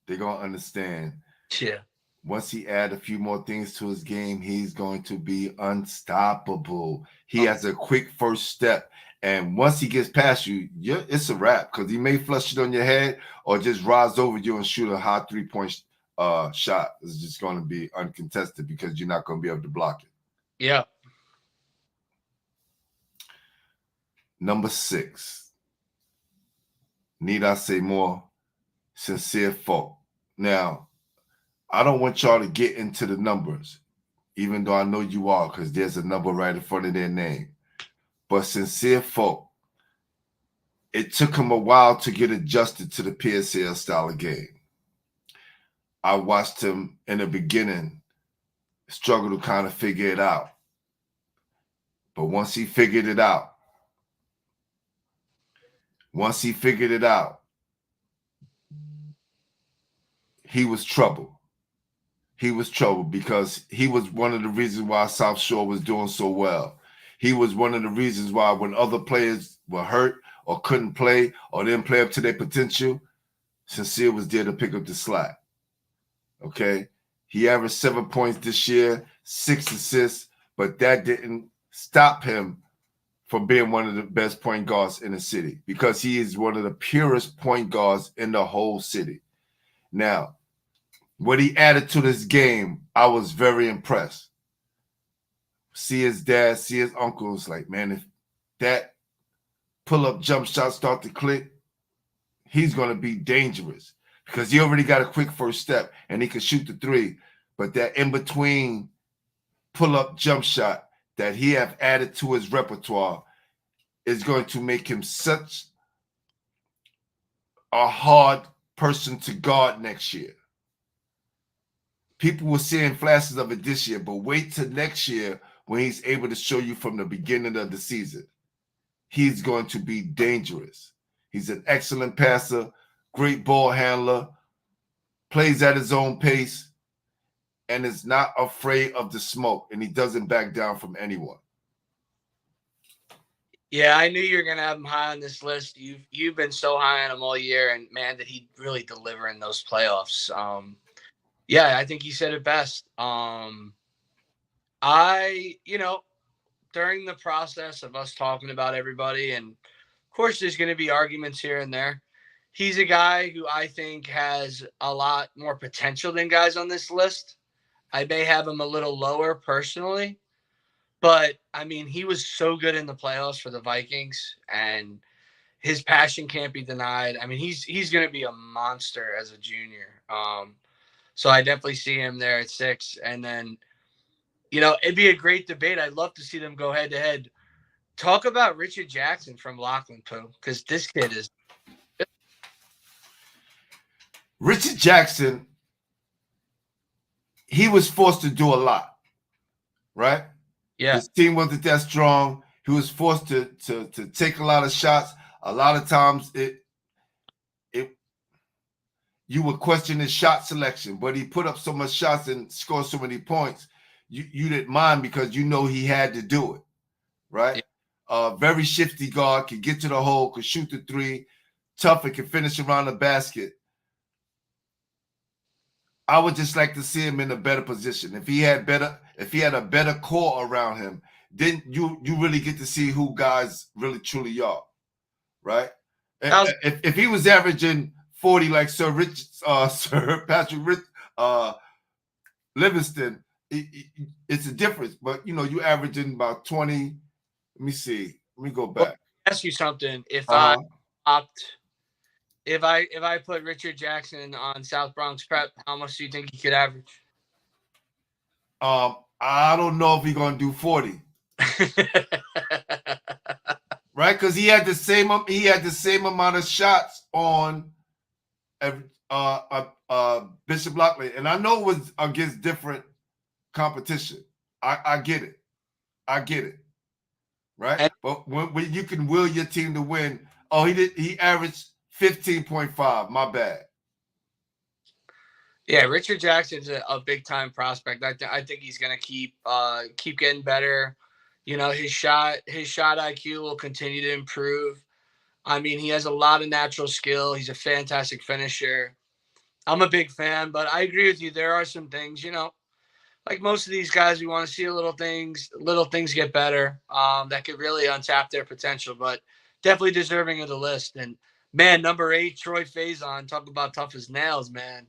they're going to understand. Yeah. Once he add a few more things to his game, he's going to be unstoppable. He has a quick first step. And once he gets past you, it's a wrap, because he may flush it on your head or just rise over you and shoot a high 3-point shot. It's just going to be uncontested because you're not going to be able to block it. Yeah. Number 6. Need I say more? Sincere Folk. Now, I don't want y'all to get into the numbers, even though I know you are, because there's a number right in front of their name. But Sincere Folk, it took him a while to get adjusted to the PSAL style of game. I watched him in the beginning struggle to kind of figure it out. But once he figured it out, he was trouble. He was trouble because he was one of the reasons why South Shore was doing so well. He was one of the reasons why when other players were hurt or couldn't play or didn't play up to their potential, Sincere was there to pick up the slack. Okay? He averaged 7 points this year, 6 assists, but that didn't stop him from being one of the best point guards in the city, because he is one of the purest point guards in the whole city. Now, what he added to this game, I was very impressed. See his dad, see his uncles, like, man, if that pull-up jump shot start to click, he's going to be dangerous, because he already got a quick first step and he can shoot the 3. But that in-between pull-up jump shot that he have added to his repertoire is going to make him such a hard person to guard next year. People were seeing flashes of it this year, but wait till next year when he's able to show you from the beginning of the season. He's going to be dangerous. He's an excellent passer, great ball handler, plays at his own pace, and is not afraid of the smoke, and he doesn't back down from anyone. Yeah, I knew you were going to have him high on this list. You've been so high on him all year, and man, did he really deliver in those playoffs. Yeah, I think he said it best. During the process of us talking about everybody, and of course, there's going to be arguments here and there. He's a guy who I think has a lot more potential than guys on this list. I may have him a little lower personally, but I mean, he was so good in the playoffs for the Vikings, and his passion can't be denied. I mean, he's going to be a monster as a junior. So I definitely see him there at 6, and then it'd be a great debate. I'd love to see them go head to head. Talk about Richard Jackson from Lachlan, Pooh, because this kid is. Richard Jackson, he was forced to do a lot, right? Yeah. His team wasn't that strong. He was forced to take a lot of shots. A lot of times you would question his shot selection, but he put up so much shots and scored so many points. You didn't mind because you know he had to do it, right? Very shifty guard, could get to the hole, could shoot the three, tough and can finish around the basket. I would just like to see him in a better position. If he had a better core around him, then you really get to see who guys really truly are, right? If he was averaging 40 like Sir Patrick Livingston, it's a difference. But you averaging about 20. Let me see. Let me go back. Well, ask you something. If I put Richard Jackson on South Bronx Prep, how much do you think he could average? I don't know if he's gonna do 40. Right, because he had the same amount of shots on Bishop Lockley, and I know it was against different competition. I get it, right? But when you can will your team to win, he averaged 15.5. My bad. Yeah, Richard Jackson's a big time prospect. I think he's gonna keep getting better. His shot IQ will continue to improve. I mean, he has a lot of natural skill. He's a fantastic finisher. I'm a big fan, but I agree with you. There are some things, like most of these guys, we want to see little things get better that could really untap their potential, but definitely deserving of the list. And man, number 8, Troy Faison, talk about tough as nails, man.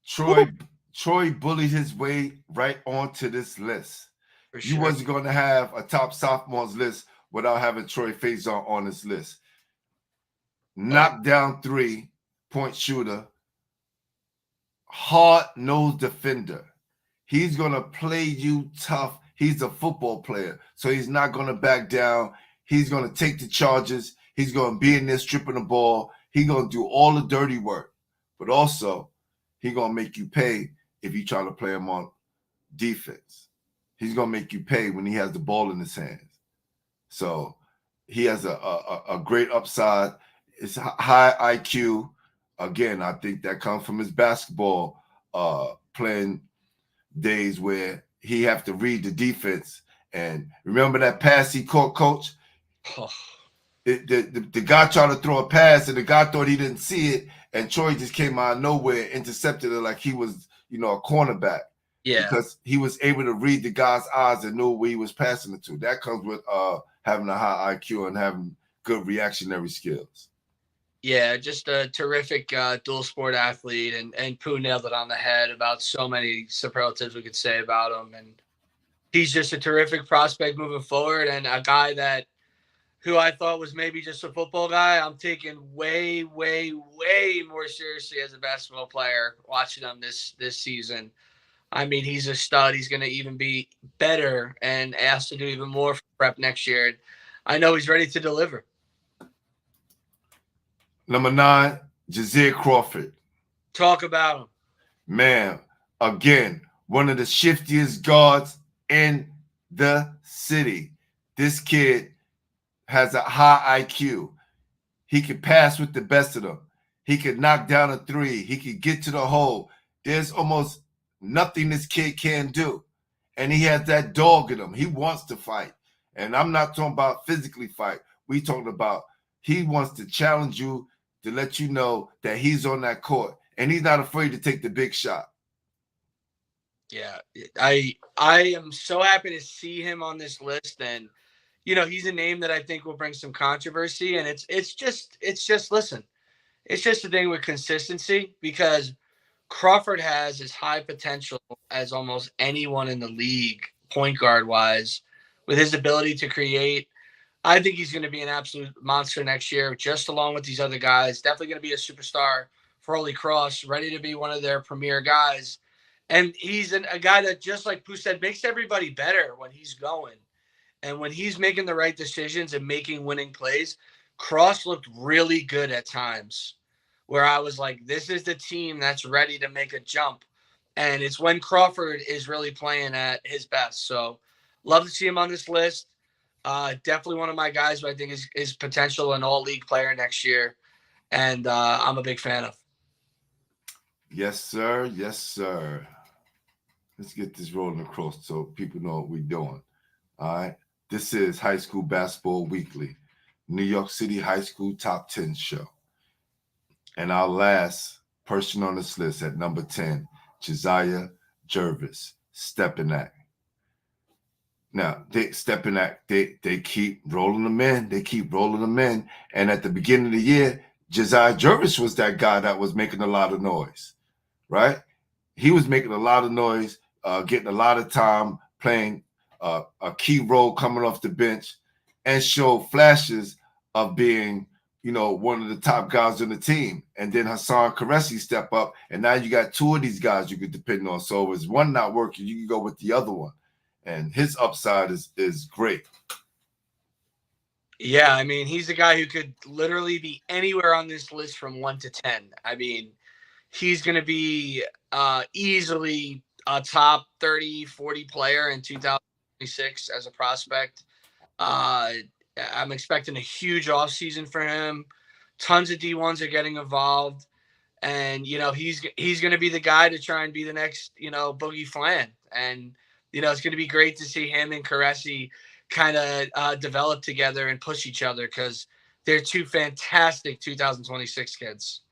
Troy bullied his way right onto this list. For sure. You wasn't going to have a top sophomores list without having Troy Faison on this list. Knockdown 3-point shooter, hard-nosed defender. He's going to play you tough. He's a football player, so he's not going to back down. He's going to take the charges. He's going to be in there stripping the ball. He's going to do all the dirty work, but also he's going to make you pay if you try to play him on defense. He's going to make you pay when he has the ball in his hands. So he has a great upside. It's high IQ. Again, I think that comes from his basketball playing days where he have to read the defense. And remember that pass he caught, Coach? The guy tried to throw a pass, and the guy thought he didn't see it, and Troy just came out of nowhere, intercepted it like he was, a cornerback. Yeah. Because he was able to read the guy's eyes and know where he was passing it to. That comes with having a high IQ and having good reactionary skills. Yeah, just a terrific dual sport athlete, and Pooh nailed it on the head about so many superlatives we could say about him. And he's just a terrific prospect moving forward, and a guy who I thought was maybe just a football guy, I'm taking way, way, way more seriously as a basketball player watching him this season. I mean, he's a stud. He's going to even be better and asked to do even more for prep next year. And I know he's ready to deliver. Number 9, Jazeer Crawford. Talk about him. Man, again, one of the shiftiest guards in the city. This kid has a high IQ. He can pass with the best of them. He can knock down a 3. He can get to the hole. There's almost nothing this kid can do. And he has that dog in him. He wants to fight. And I'm not talking about physically fight. We talking about he wants to challenge you, to let you know that he's on that court and he's not afraid to take the big shot. Yeah, I am so happy to see him on this list, and he's a name that I think will bring some controversy, and it's just listen, it's just the thing with consistency, because Crawford has as high potential as almost anyone in the league, point guard wise, with his ability to create. I think he's going to be an absolute monster next year, just along with these other guys. Definitely going to be a superstar for Holy Cross, ready to be one of their premier guys. And he's a guy that, just like Pooh said, makes everybody better when he's going. And when he's making the right decisions and making winning plays. Cross looked really good at times where I was like, this is the team that's ready to make a jump. And it's when Crawford is really playing at his best. So love to see him on this list. Definitely one of my guys who I think is potential an all-league player next year. And I'm a big fan of. Yes, sir. Yes, sir. Let's get this rolling across so people know what we're doing. All right. This is High School Basketball Weekly, New York City High School Top 10 show. And our last person on this list at number 10, Josiah Jervis, Stepanak. Now, they keep rolling them in. They keep rolling them in. And at the beginning of the year, Josiah Jervis was that guy that was making a lot of noise, right? He was making a lot of noise, getting a lot of time, playing a key role coming off the bench, and show flashes of being, one of the top guys on the team. And then Hassan Karesi step up, and now you got two of these guys you could depend on. So if one not working, you can go with the other one. And his upside is great. Yeah, I mean, he's a guy who could literally be anywhere on this list from 1 to 10. I mean, he's going to be easily a top 30, 40 player in 2026 as a prospect. I'm expecting a huge offseason for him. Tons of D1s are getting involved. And, he's going to be the guy to try and be the next, Boogie Flan. And, it's going to be great to see him and Karesi kind of develop together and push each other, because they're two fantastic 2026 kids.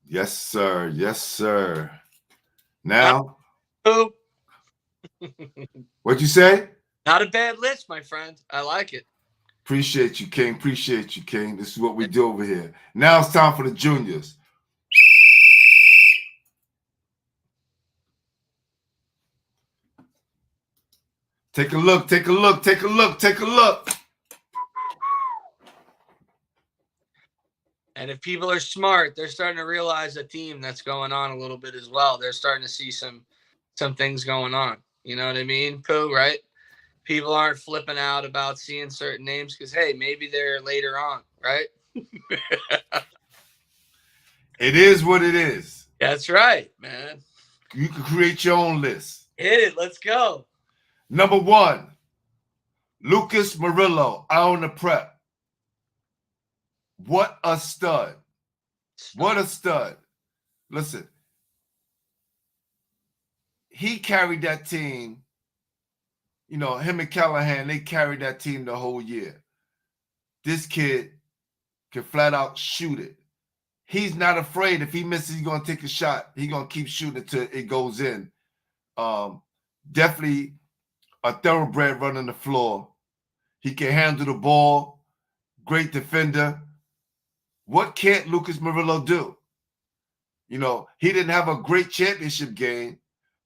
Yes, sir. Yes, sir. Now, what'd you say? Not a bad list, my friend. I like it. Appreciate you, King. Appreciate you, King. This is what we do over here. Now it's time for the juniors. Take a look, take a look, take a look, take a look. And if people are smart, they're starting to realize a theme that's going on a little bit as well. They're starting to see some things going on. You know what I mean, Pooh, right? People aren't flipping out about seeing certain names because, hey, maybe they're later on, right? It is what it is. That's right, man. You can create your own list. Hit it. Let's go. Number 1, Lucas Murillo, out on the prep. What a stud. What a stud. Listen, he carried that team. Him and Callahan, they carried that team the whole year. This kid can flat out shoot it. He's not afraid. If he misses, he's going to take a shot. He's going to keep shooting until it goes in. Definitely a thoroughbred running the floor. He can handle the ball. Great defender. What can't Lucas Murillo do? He didn't have a great championship game,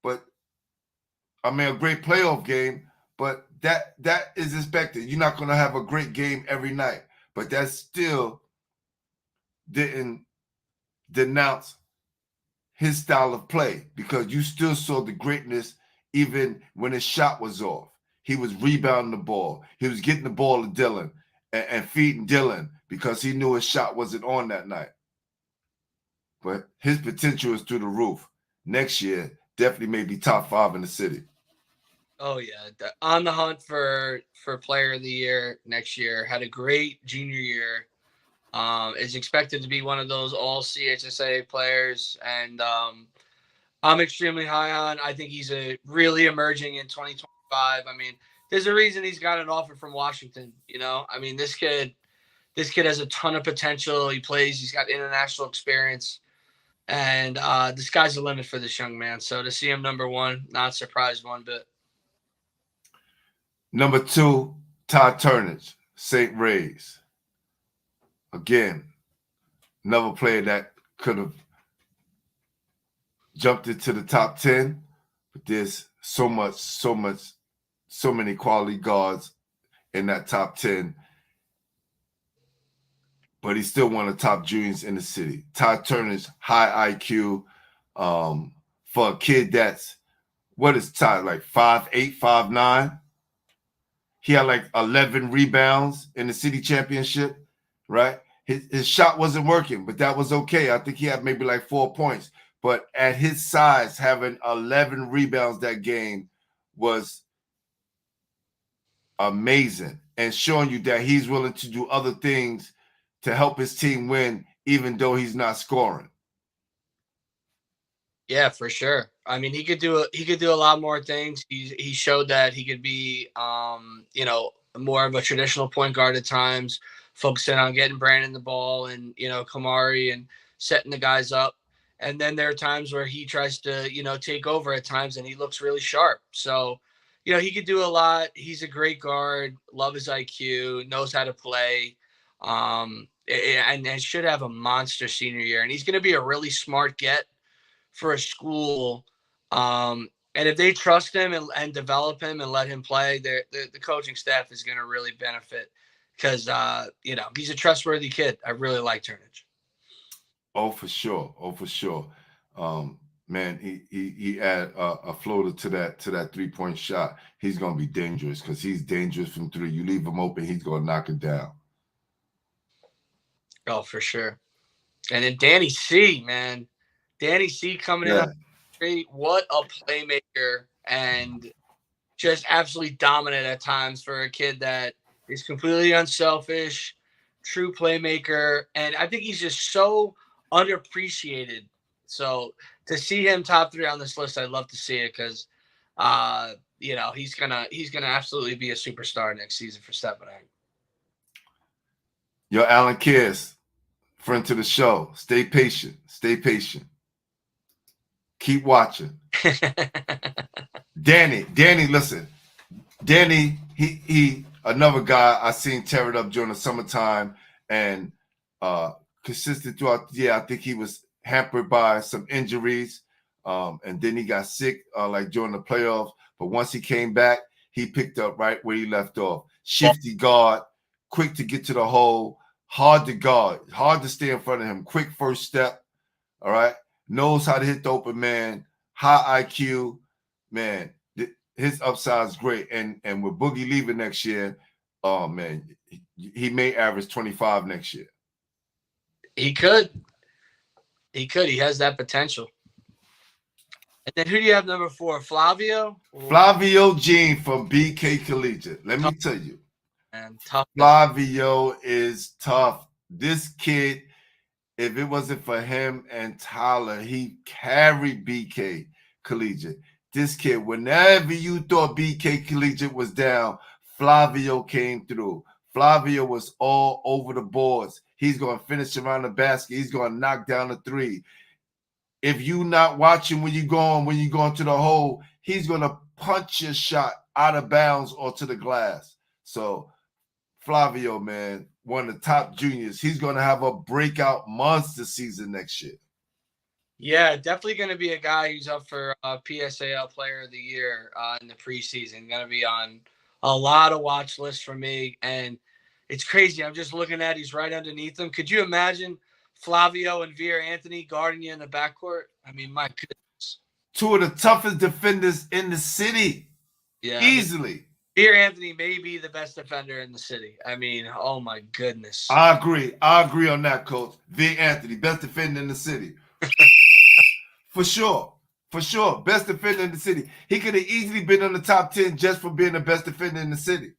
a great playoff game, but that is expected. You're not going to have a great game every night, but that still didn't denounce his style of play, because you still saw the greatness even when his shot was off. He was rebounding the ball. He was getting the ball to Dylan and feeding Dylan because he knew his shot wasn't on that night. But his potential is through the roof. Next year, definitely may be top 5 in the city. Oh, yeah. On the hunt for player of the year next year. Had a great junior year. Is expected to be one of those all CHSAA players. And I'm extremely high on. I think he's really emerging in 2025. I mean, there's a reason he's got an offer from Washington. This kid This kid has a ton of potential. He's got international experience. And the sky's the limit for this young man. So to see him number one, not surprised one bit. Number 2, Todd Turnage, St. Ray's. Again, another player that could have jumped into the top 10, but there's so many quality guards in that top 10. But he's still one of the top juniors in the city. Todd Turner's high IQ. For a kid that's, what is Todd, like 5'8", 5'9"? He had like 11 rebounds in the city championship, right? His shot wasn't working, but that was okay. I think he had maybe like 4 points. But at his size, having 11 rebounds that game was amazing, and showing you that he's willing to do other things to help his team win, even though he's not scoring. Yeah, for sure. I mean, he could do a lot more things. He showed that he could be, more of a traditional point guard at times, focusing on getting Brandon the ball and Kamari and setting the guys up. And then there are times where he tries to take over at times, and he looks really sharp. So, he could do a lot. He's a great guard. Love his IQ. Knows how to play. And should have a monster senior year. And he's going to be a really smart get for a school. And if they trust him and develop him and let him play, the coaching staff is going to really benefit because, he's a trustworthy kid. I really like Turnage. Oh, for sure. Man, he add a floater to that 3-point shot. He's going to be dangerous because he's dangerous from 3. You leave him open, he's going to knock it down. Oh, for sure. And then Danny C, man. Danny C coming in. What a playmaker, and just absolutely dominant at times for a kid that is completely unselfish, true playmaker. And I think he's just so underappreciated. So to see him top 3 on this list, I'd love to see it because, he's gonna absolutely be a superstar next season for Steppenang. Yo, Alan Kiss, friend to the show. Stay patient. Keep watching. Danny, listen. Danny, he another guy I seen tear it up during the summertime and consistent throughout the year. I think he was hampered by some injuries, and then he got sick like during the playoffs. But once he came back, he picked up right where he left off. Shifty guard, quick to get to the hole, hard to guard, hard to stay in front of him, quick first step, all right? Knows how to hit the open man, high IQ, man. His upside is great. And with Boogie leaving next year, oh, man, he may average 25 next year. He could. He has that potential. And then who do you have number 4? Flavio? Flavio Jean from BK Collegiate. Let me tell you. Man, tough. Flavio is tough. This kid, if it wasn't for him and Tyler, he carried BK Collegiate. This kid, whenever you thought BK Collegiate was down, Flavio came through. Flavio was all over the boards. He's going to finish around the basket. He's going to knock down a 3. If you not watching when you're going to the hole, he's going to punch your shot out of bounds or to the glass. So Flavio, man, one of the top juniors. He's going to have a breakout monster season next year. Yeah, definitely going to be a guy who's up for PSAL Player of the Year in the preseason. Going to be on a lot of watch lists for me. And it's crazy. I'm just looking at he's right underneath him. Could you imagine Flavio and Veer Anthony guarding you in the backcourt? I mean, my goodness. 2 of the toughest defenders in the city. Yeah, easily. Veer Anthony may be the best defender in the city. I mean, oh my goodness. I agree on that, Coach. Veer Anthony, best defender in the city. For sure. Best defender in the city. He could have easily been on the top 10 just for being the best defender in the city.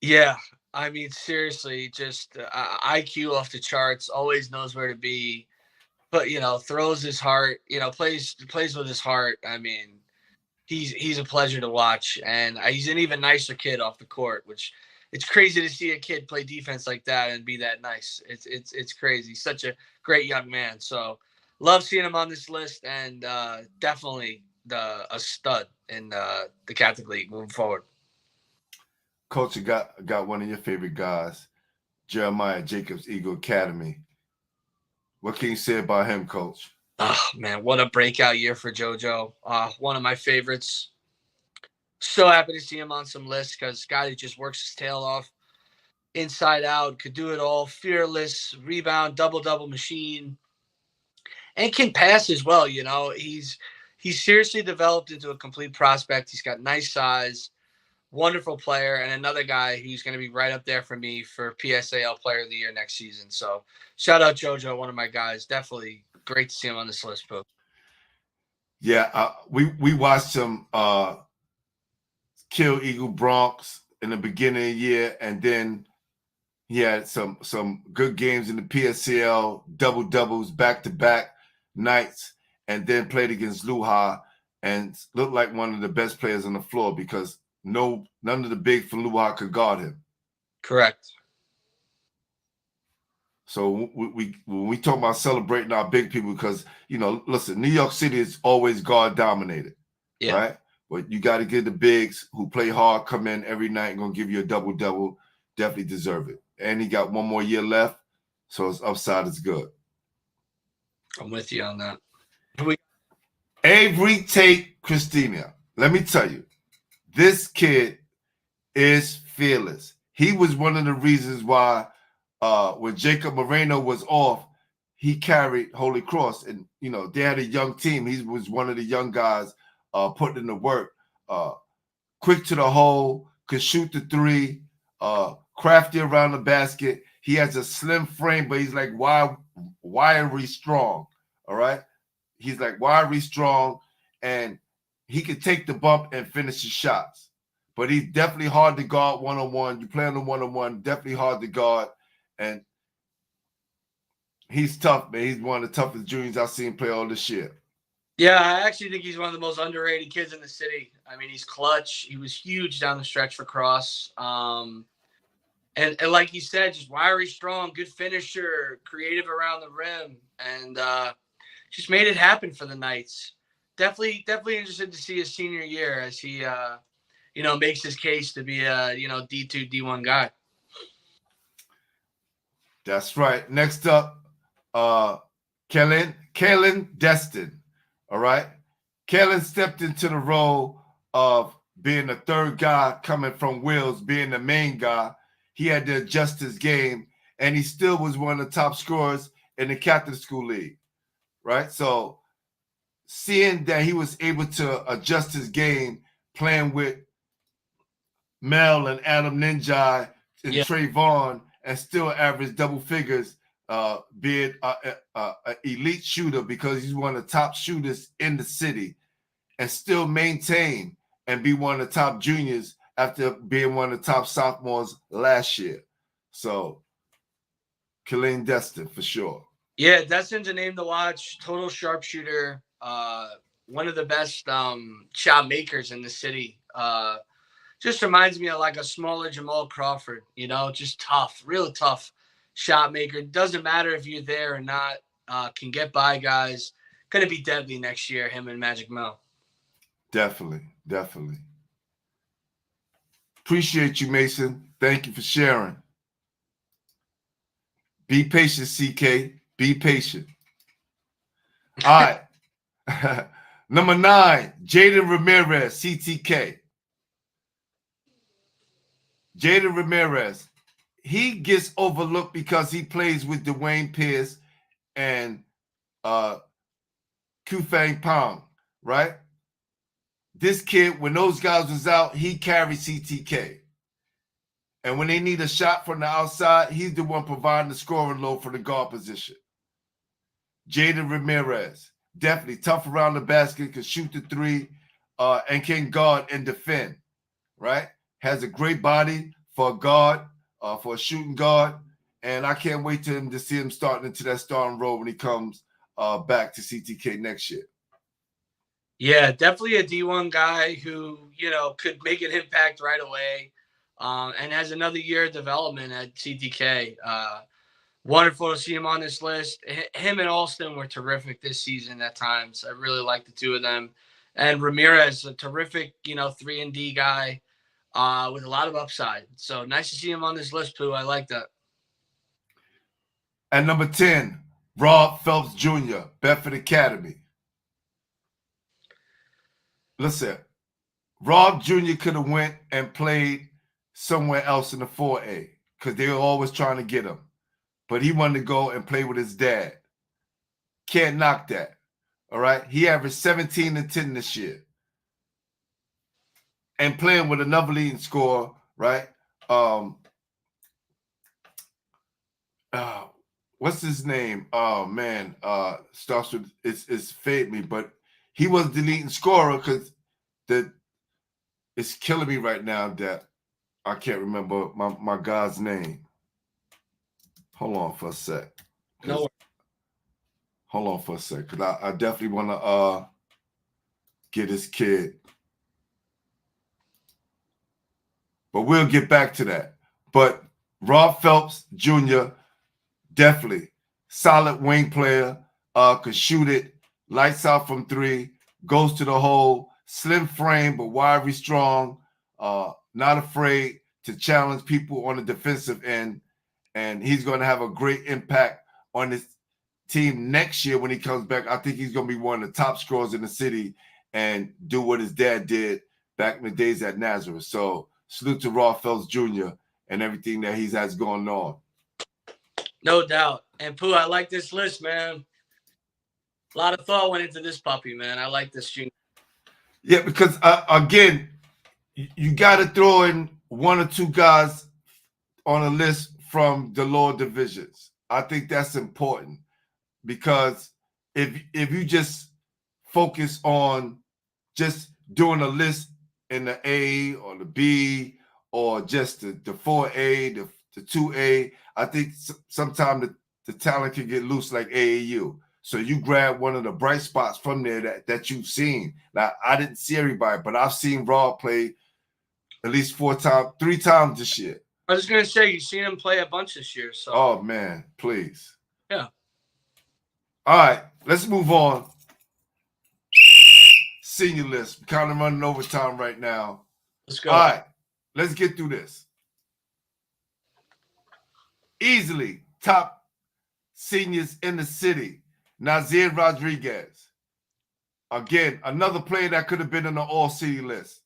Yeah. I mean, seriously, just IQ off the charts, always knows where to be, but, throws his heart, plays with his heart. I mean, he's a pleasure to watch, and he's an even nicer kid off the court, which it's crazy to see a kid play defense like that and be that nice. It's crazy. Such a great young man. So love seeing him on this list, and definitely a stud in the Catholic League moving forward. Coach, you got one of your favorite guys, Jeremiah Jacobs, Eagle Academy. What can you say about him, Coach? Oh, man, what a breakout year for JoJo. One of my favorites. So happy to see him on some lists because Scotty just works his tail off inside out, could do it all, fearless, rebound, double machine, and can pass as well. You know, he's seriously developed into a complete prospect. He's got nice size, wonderful player, and another guy who's going to be right up there for me for PSAL Player of the Year next season. So shout out JoJo, one of my guys. Definitely great to see him on this list, Pope. Yeah, we watched him kill Eagle Bronx in the beginning of the year, and then he had some good games in the PSAL, doubles back-to-back nights, and then played against Luha and looked like one of the best players on the floor because none of the big from Luha could guard him. Correct. So when we talk about celebrating our big people, because, you know, listen, New York City is always guard dominated, right? But you got to get the bigs who play hard, come in every night and going to give you a double-double, definitely deserve it. And he got one more year left, so his upside is good. I'm with you on that. Avery Tate Christina. Let me tell you, this kid is fearless. He was one of the reasons why when Jacob Moreno was off, he carried Holy Cross. And, you know, they had a young team. He was one of the young guys putting in the work. Quick to the hole, could shoot the three, crafty around the basket. He has a slim frame, but he's like wiry strong, all right? He's like wiry strong, and he can take the bump and finish his shots. But he's definitely hard to guard one-on-one. You play on the one-on-one, definitely hard to guard. And he's tough, man. He's one of the toughest juniors I've seen play all this year. Yeah, I actually think he's one of the most underrated kids in the city. I mean, he's clutch. He was huge down the stretch for Cross. And like you said, just wiry, strong, good finisher, creative around the rim, and just made it happen for the Knights. Definitely interested to see his senior year as he, makes his case to be a, D2, D1 guy. That's right. Next up, Kellen Destin. All right. Kellen stepped into the role of being the third guy coming from Wills, being the main guy. He had to adjust his game, and he still was one of the top scorers in the Catholic School League. Right. So seeing that he was able to adjust his game, playing with Mel and Adam Ninjai and Trayvon, and still average double figures, being an elite shooter because he's one of the top shooters in the city, and still maintain and be one of the top juniors after being one of the top sophomores last year. So, Kellen Destin for sure. Yeah, Destin's a name to watch. Total sharpshooter. One of the best shot makers in the city. Just reminds me of like a smaller Jamal Crawford, just tough, real tough shot maker. Doesn't matter if you're there or not, can get by guys. Going to be deadly next year, him and Magic Mel. Definitely. Appreciate you, Mason. Thank you for sharing. Be patient, CK. Be patient. All right. Number 9, Jaden Ramirez, CTK. Jaden Ramirez, he gets overlooked because he plays with Dwayne Pierce and Kufang Pong, right? This kid, when those guys was out, he carried CTK. And when they need a shot from the outside, he's the one providing the scoring load for the guard position. Jaden Ramirez, definitely tough around the basket, can shoot the three, and can guard and defend, right? Has a great body for a guard, for a shooting guard, and I can't wait to see him starting into that starting role when he comes back to CTK next year. Yeah, definitely a D1 guy who, could make an impact right away. and has another year of development at CTK. Wonderful to see him on this list. Him and Alston were terrific this season at times. I really like the two of them. And Ramirez, a terrific, 3-and-D guy with a lot of upside. So nice to see him on this list, Pooh. I like that. At number 10, Rob Phelps Jr., Bedford Academy. Listen, Rob Jr. could have went and played somewhere else in the 4A because they were always trying to get him. But he wanted to go and play with his dad. Can't knock that. All right? He averaged 17 and 10 this year. And playing with another leading scorer, right? What's his name? Oh man, starts with it's fade me, but he was the leading scorer because it's killing me right now that I can't remember my guy's name. Hold on for a sec. No. Hold on for a sec, because I definitely want to get this kid. But we'll get back to that. But Rob Phelps Jr., definitely solid wing player, could shoot it, lights out from three, goes to the hole, slim frame, but wiry strong, not afraid to challenge people on the defensive end. And he's going to have a great impact on this team next year when he comes back. I think he's going to be one of the top scorers in the city and do what his dad did back in the days at Nazareth. So salute to Rob Phelps Jr. and everything that he has going on. No doubt. And Pooh, I like this list, man. A lot of thought went into this puppy, man. I like this junior. Yeah, because again, you got to throw in one or two guys on a list from the lower divisions. I think that's important because if you just focus on just doing a list in the A or the B or just the 4A, the 2A, I think sometimes the talent can get loose like AAU. So you grab one of the bright spots from there that you've seen. Now, I didn't see everybody, but I've seen Rob play at least 3 times this year. I was going to say, you've seen him play a bunch this year. So. Oh, man, please. Yeah. All right, let's move on. Senior list. We're kind of running overtime right now. Let's go. All right, let's get through this. Easily top seniors in the city. Nazir Rodriguez. Again, another player that could have been on the all-city list.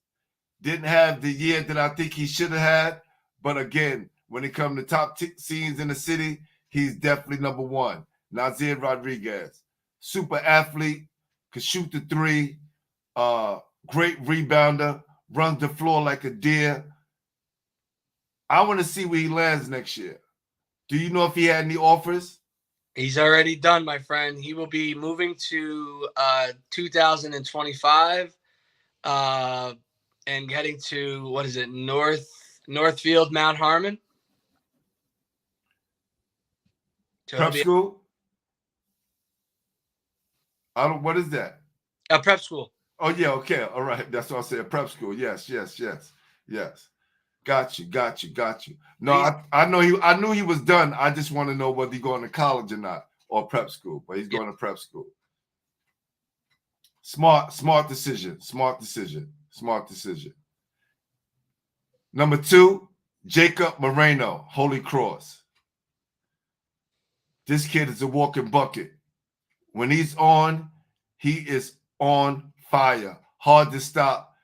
Didn't have the year that I think he should have had. But again, when it comes to top seniors in the city, he's definitely number one. Nazir Rodriguez. Super athlete, could shoot the three, great rebounder, runs the floor like a deer. I want to see where he lands next year. Do you know if he had any offers? He's already done, my friend. He will be moving to 2025 and heading to, what is it, Northfield, Mount Harmon? Prep school? What is that? A prep school. Oh, yeah, okay. All right. That's what I said. Prep school. Yes. Got you. No, I knew he was done. I just want to know whether he's going to college or not, or prep school. But he's going to prep school. Smart decision. Number 2, Jacob Moreno, Holy Cross. This kid is a walking bucket. When he's on, he is on fire. Hard to stop.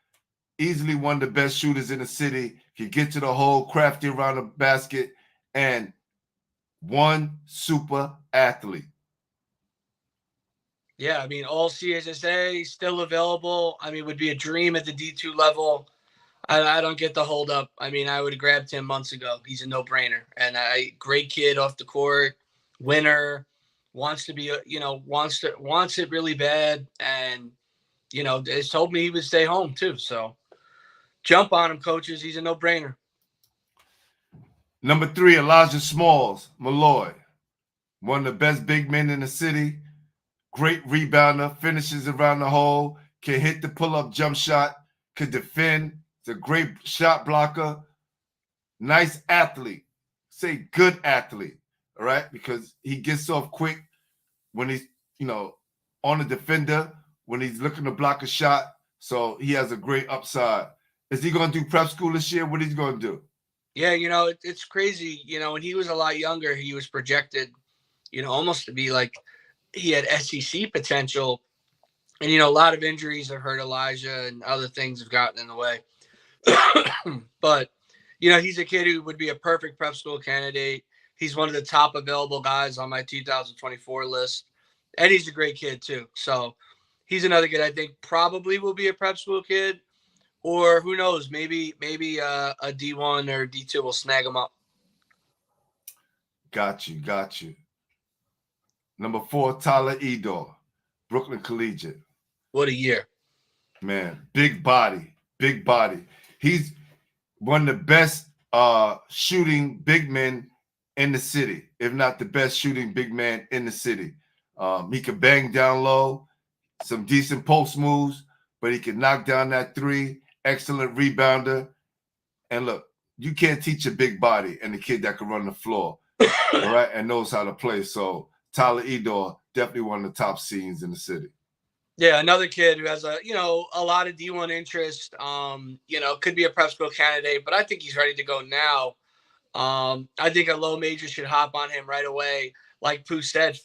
Easily one of the best shooters in the city. Can get to the hole, crafty around the basket, and one super athlete. Yeah, I mean, all CSSA still available. I mean, would be a dream at the D2 level. I don't get the hold up. I mean, I would have grabbed him months ago. He's a no-brainer. And great kid off the court, winner, wants to be, wants it really bad. And, it's told me he would stay home too. So jump on him, coaches. He's a no-brainer. Number 3, Elijah Smalls, Malloy. One of the best big men in the city. Great rebounder, finishes around the hole, can hit the pull-up jump shot, could defend. He's a great shot blocker. nice athlete. Say good athlete, all right? Because he gets off quick when he's, on the defender, when he's looking to block a shot. So he has a great upside. Is he going to do prep school this year? What is he going to do? Yeah, it's crazy. When he was a lot younger, he was projected, almost to be like he had SEC potential. And, a lot of injuries have hurt Elijah and other things have gotten in the way. But, he's a kid who would be a perfect prep school candidate. He's one of the top available guys on my 2024 list. And he's a great kid, too. So he's another kid I think probably will be a prep school kid. Or who knows, maybe a D1 or D2 will snag him up. Got you. Number 4, Tyler Edor, Brooklyn Collegiate. What a year. Man, big body. He's one of the best shooting big men in the city, if not the best shooting big man in the city. He can bang down low, some decent post moves, but he can knock down that three. Excellent rebounder. And look, you can't teach a big body and a kid that can run the floor, all right, and knows how to play. So Tyler Edor, definitely one of the top scenes in the city. Yeah, another kid who has a lot of D1 interest. Could be a prep school candidate, but I think he's ready to go now. I think a low major should hop on him right away. Like Pooh said,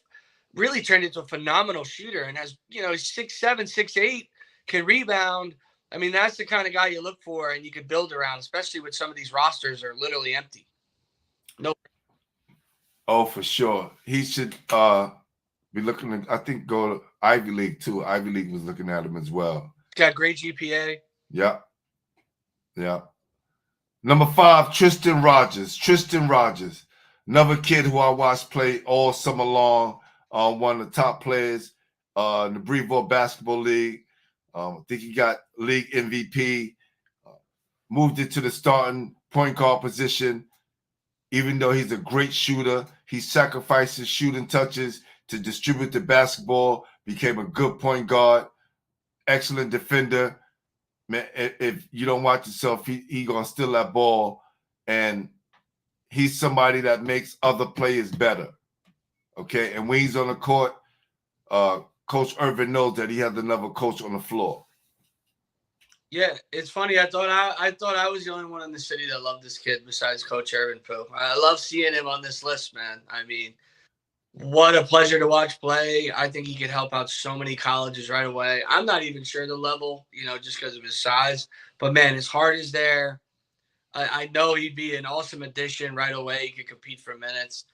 really turned into a phenomenal shooter and has, he's 6'7", 6'8", can rebound. I mean, that's the kind of guy you look for and you could build around, especially with some of these rosters are literally empty. No. Oh, for sure. He should be looking at, I think, go to Ivy League too. Ivy League was looking at him as well. He's got great GPA. Yep. Number 5, Tristan Rogers. Another kid who I watched play all summer long. One of the top players in the Brevard Basketball League. I think he got league MVP. Moved into the starting point guard position. Even though he's a great shooter, he sacrifices shooting touches to distribute the basketball, became a good point guard, excellent defender. Man, if you don't watch yourself, he gonna steal that ball, and he's somebody that makes other players better. Okay, and when he's on the court, Coach Irvin knows that he has another coach on the floor. Yeah, it's funny. I thought I was the only one in the city that loved this kid besides Coach Irvin Pooh. I love seeing him on this list, man. I mean, what a pleasure to watch play. I think he could help out so many colleges right away. I'm not even sure the level, just because of his size. But, man, his heart is there. I know he'd be an awesome addition right away. He could compete for minutes.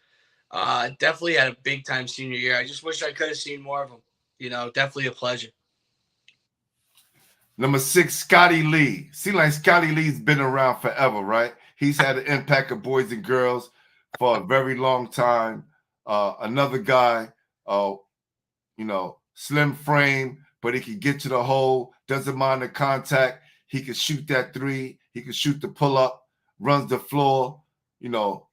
Definitely had a big-time senior year. I just wish I could have seen more of him. Definitely a pleasure. Number 6, Scotty Lee. Seems like Scotty Lee's been around forever, right? He's had an impact of boys and girls for a very long time. Another guy, slim frame, but he can get to the hole, doesn't mind the contact. He can shoot that three. He can shoot the pull-up, runs the floor,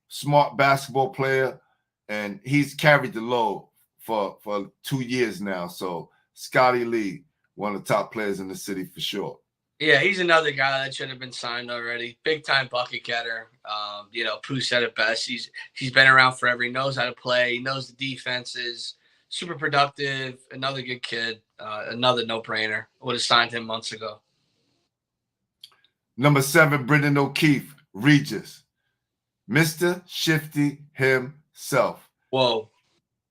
smart basketball player. And he's carried the load for 2 years now. So Scotty Lee, one of the top players in the city for sure. Yeah, he's another guy that should have been signed already. Big time bucket getter. Pooh said it best. He's been around forever. He knows how to play. He knows the defenses. Super productive. Another good kid. Another no-brainer. Would have signed him months ago. Number 7, Brendan O'Keefe, Regis. Mr. Shifty himself. Whoa.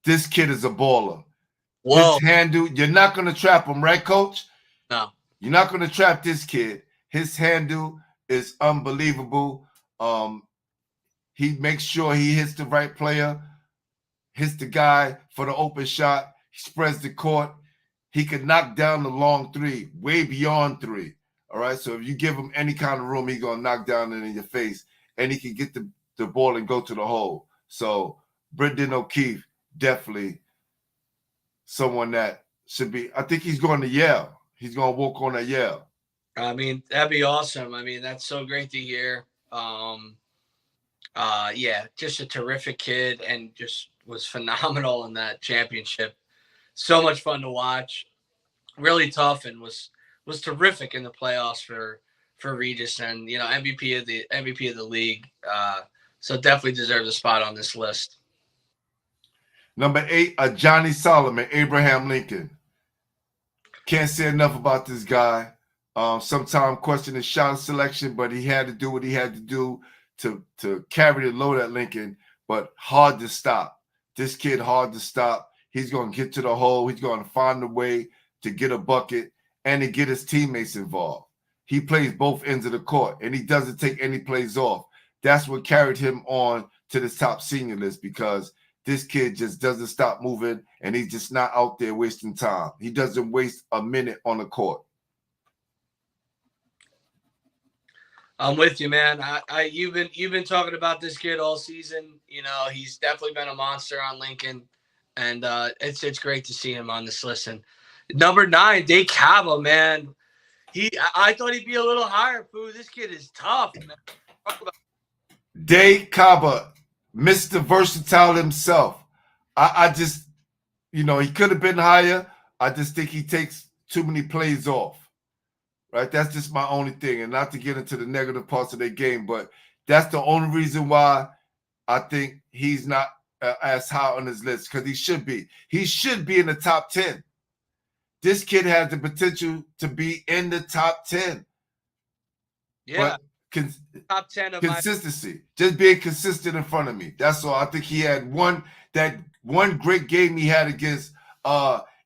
This kid is a baller. Whoa. His handle, you're not going to trap him, right, Coach? No. You're not going to trap this kid. His handle is unbelievable. He makes sure he hits the right player, hits the guy for the open shot. He spreads the court. He can knock down the long three, way beyond three. All right, so if you give him any kind of room, he's going to knock down it in your face, and he can get the ball and go to the hole. So Brendan O'Keefe, definitely someone that should be, I think he's going to Yale. He's going to walk on at Yale. I mean, that'd be awesome. I mean, that's so great to hear. Just a terrific kid and just was phenomenal in that championship. So much fun to watch. Really tough and was terrific in the playoffs for for Regis, and MVP of the league. So definitely deserves a spot on this list. Number 8, Johnny Solomon, Abraham Lincoln. Can't say enough about this guy. Sometimes question his shot selection, but he had to do what he had to do to carry the load at Lincoln, but hard to stop. This kid hard to stop. He's going to get to the hole. He's going to find a way to get a bucket and to get his teammates involved. He plays both ends of the court, and he doesn't take any plays off. That's what carried him on to the top senior list, because this kid just doesn't stop moving, and he's just not out there wasting time. He doesn't waste a minute on the court. I'm with you, man. You've been talking about this kid all season. He's definitely been a monster on Lincoln, and it's great to see him on this list. And number 9, Day Cabo, man. I thought he'd be a little higher, Pooh. This kid is tough, man. Day Cabo, Mr. Versatile himself. I just, he could have been higher. I just think he takes too many plays off. Right? That's just my only thing. And not to get into the negative parts of their game, but that's the only reason why I think he's not as high on his list, because he should be. He should be in the top 10. This kid has the potential to be in the top 10. Yeah. But top 10 of consistency. Just being consistent in front of me. That's all. I think he had one great game he had against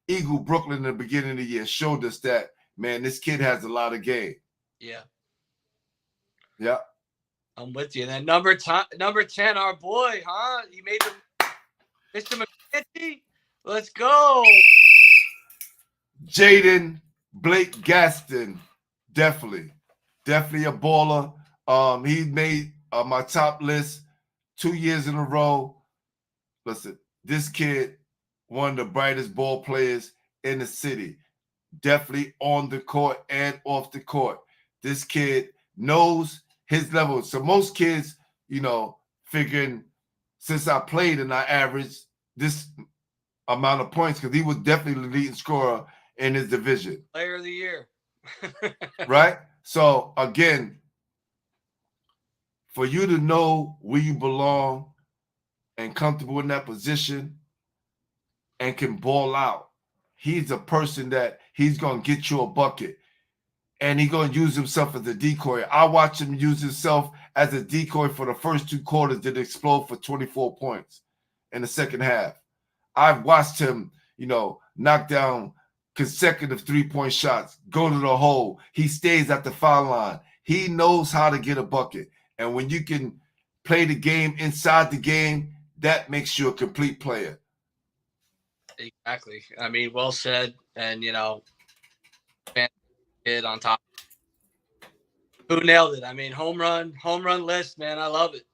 Eagle Brooklyn in the beginning of the year showed us that, man, this kid has a lot of game. Yeah. Yeah. I'm with you. And then number 10, our boy, huh? You made Mr. McKenzie. Let's go. Jaden Blake Gaston. Definitely a baller. He made my top list 2 years in a row. Listen, this kid, one of the brightest ball players in the city. Definitely on the court and off the court. This kid knows his level. So most kids, figuring since I played and I averaged this amount of points, because he was definitely the leading scorer in his division. Player of the year. Right? So, again, for you to know where you belong and comfortable in that position and can ball out, he's a person that he's going to get you a bucket, and he's going to use himself as a decoy. I watched him use himself as a decoy for the first 2 quarters that explode for 24 points in the second half. I've watched him, knock down consecutive 3-point shots, go to the hole. He stays at the foul line. He knows how to get a bucket. And when you can play the game inside the game, that makes you a complete player. Exactly. I mean, well said. And, kid on top. Who nailed it? I mean, home run list, man. I love it.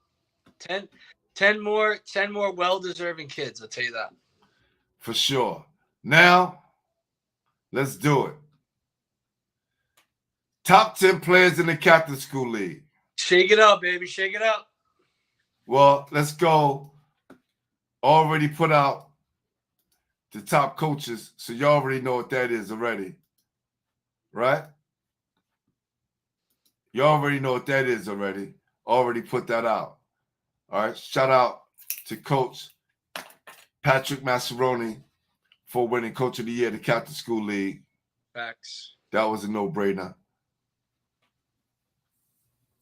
10 more well-deserving kids. I'll tell you that. For sure. Now, let's do it. Top 10 players in the Captain School League. Shake it up, baby. Shake it up. Well, let's go. Already put out the top coaches, so you already know what that is already. Right? You already know what that is already. Already put that out. All right. Shout out to Coach Patrick Massaroni for winning Coach of the Year, the Captain School League. Facts. That was a no-brainer.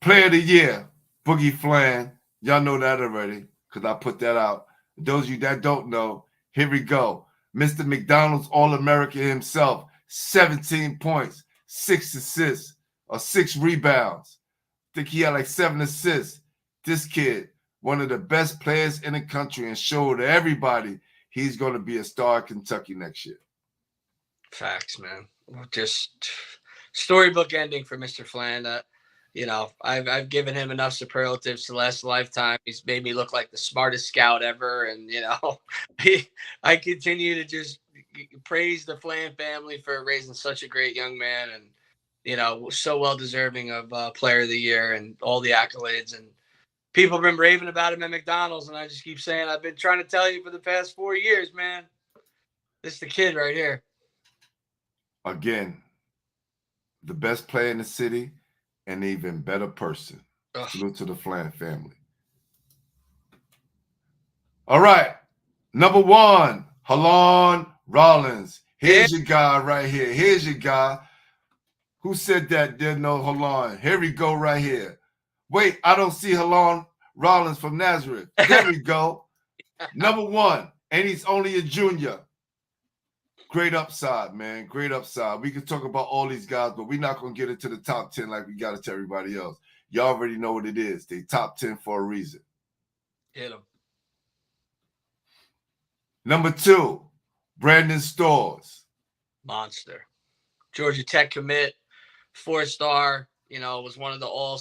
Player of the Year, Boogie Flan. Y'all know that already because I put that out. Those of you that don't know, here we go. Mr. McDonald's All-American himself, 17 points, 6 assists, or 6 rebounds. I think he had like 7 assists. This kid, one of the best players in the country, and showed everybody he's going to be a star at Kentucky next year. Facts, man. Just storybook ending for Mr. Flan. I've given him enough superlatives to last a lifetime. He's made me look like the smartest scout ever. And, I continue to just praise the Flan family for raising such a great young man and, so well-deserving of Player of the Year and all the accolades. And people have been raving about him at McDonald's, and I just keep saying, I've been trying to tell you for the past 4 years, man. This is the kid right here. Again, the best player in the city, an even better person. Ugh. Salute to the Flan family. All right. Number 1, Halon Rollins. Here's your guy right here. Here's your guy. Who said that there's no Halon? Here we go right here. Wait, I don't see Halon Rollins from Nazareth. There we go. Number 1, and he's only a junior. Great upside, man. Great upside. We can talk about all these guys, but we're not going to get into the top 10 like we got it to everybody else. You already know what it is. They top 10 for a reason. Hit him. Number 2, Brandon Stores. Monster. Georgia Tech commit, 4-star. You know, was one of the all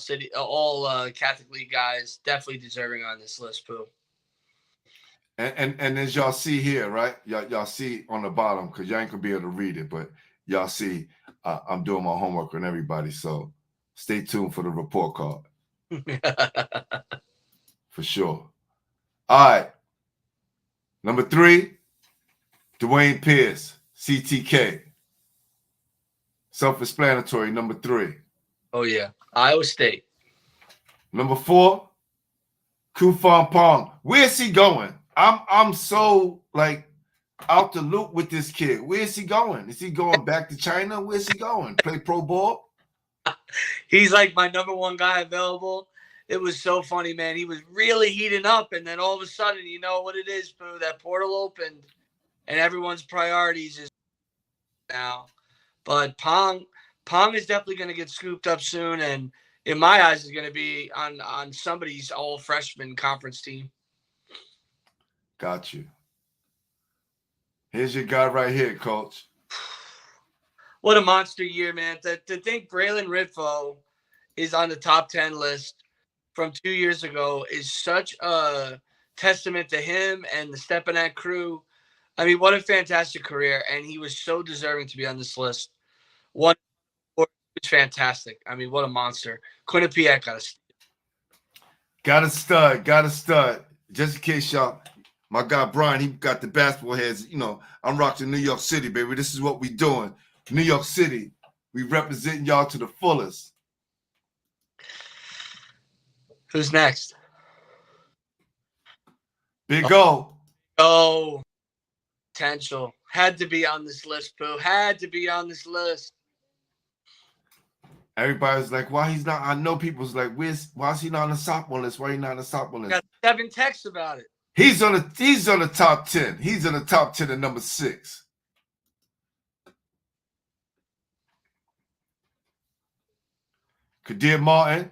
Catholic League guys. Definitely deserving on this list, Pooh. And as y'all see here, right? Y'all see on the bottom, because y'all ain't gonna be able to read it, but y'all see I'm doing my homework on everybody. So stay tuned for the report card. For sure. All right. Number 3, Dwayne Pierce, CTK. Self-explanatory, number 3. Oh, yeah. Iowa State. Number 4, Kufan Pong. Where's he going? I'm so like out the loop with this kid. Where's he going? Is he going back to China? Where's he going? Play pro ball? He's like my number 1 guy available. It was so funny, man. He was really heating up, and then all of a sudden, you know what it is, Pooh? That portal opened, and everyone's priorities is now. But Pong is definitely going to get scooped up soon, and in my eyes, is going to be on somebody's all freshman conference team. Got you. Here's your guy right here, Coach. What a monster year, man. To think Braylon Ritfo is on the top 10 list from 2 years ago is such a testament to him and the Stepanek crew. I mean, what a fantastic career, and he was so deserving to be on this list. One, it's fantastic. I mean, what a monster. Quinnipiac got a stud. Just in case y'all, my guy Brian, he got the basketball heads. You know, I'm rocking New York City, baby. This is what we doing. New York City, we representing y'all to the fullest. Who's next? Big O. Oh, potential. Had to be on this list, Pooh. Had to be on this list. Everybody's like, why he's not? I know people's like, why is he not on the sophomore list? Why he not on the sophomore list? Got 7 texts about it. He's on the top 10. He's in the top 10 at number 6. Kadir Martin.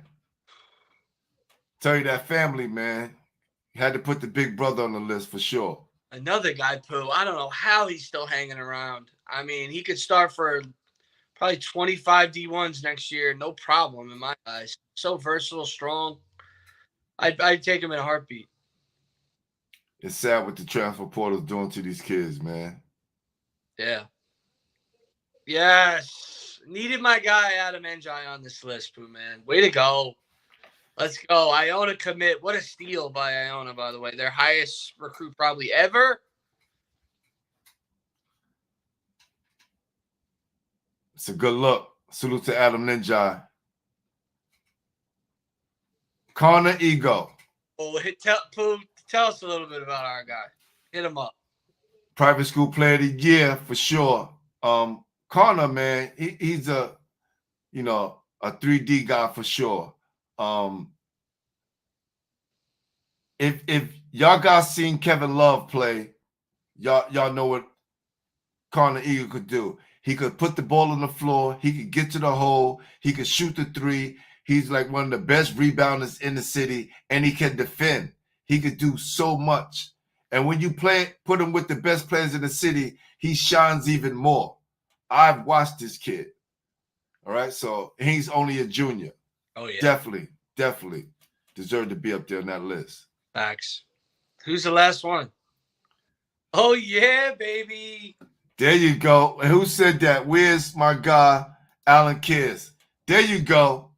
Tell you that family, man. You had to put the big brother on the list for sure. Another guy, Pooh. I don't know how he's still hanging around. I mean, he could start for probably 25 D1s next year. No problem in my eyes. So versatile, strong. I'd take him in a heartbeat. It's sad what the transfer portal's doing to these kids, man. Yeah. Yes. Needed my guy Adam Enjai on this list, Pooh, man. Way to go. Let's go. Iona commit. What a steal by Iona, by the way. Their highest recruit probably ever. It's a good look. Salute to Adam Ninja. Connor Ego. Oh, tell us a little bit about our guy. Hit him up. Private school player of the year for sure. Connor, man, he's a 3D guy for sure. If y'all guys seen Kevin Love play, y'all know what Connor Eagle could do. He could put the ball on the floor. He could get to the hole. He could shoot the 3. He's like one of the best rebounders in the city, and he can defend. He could do so much. And when you put him with the best players in the city, he shines even more. I've watched this kid. All right, so he's only a junior. Oh, yeah. Definitely deserved to be up there on that list. Facts. Who's the last one? Oh, yeah, baby. There you go. And who said that? Where's my guy, Alan Kiss? There you go.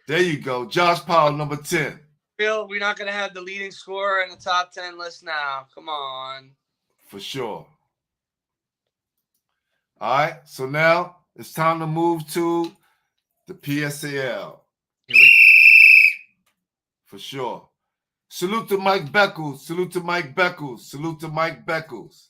There you go. Josh Powell, number 10. Bill, we're not going to have the leading scorer in the top 10 list now. Come on. For sure. All right. So now it's time to move to The PSAL. Here we For sure. Salute to Mike Beckles. Salute to Mike Beckles. Salute to Mike Beckles.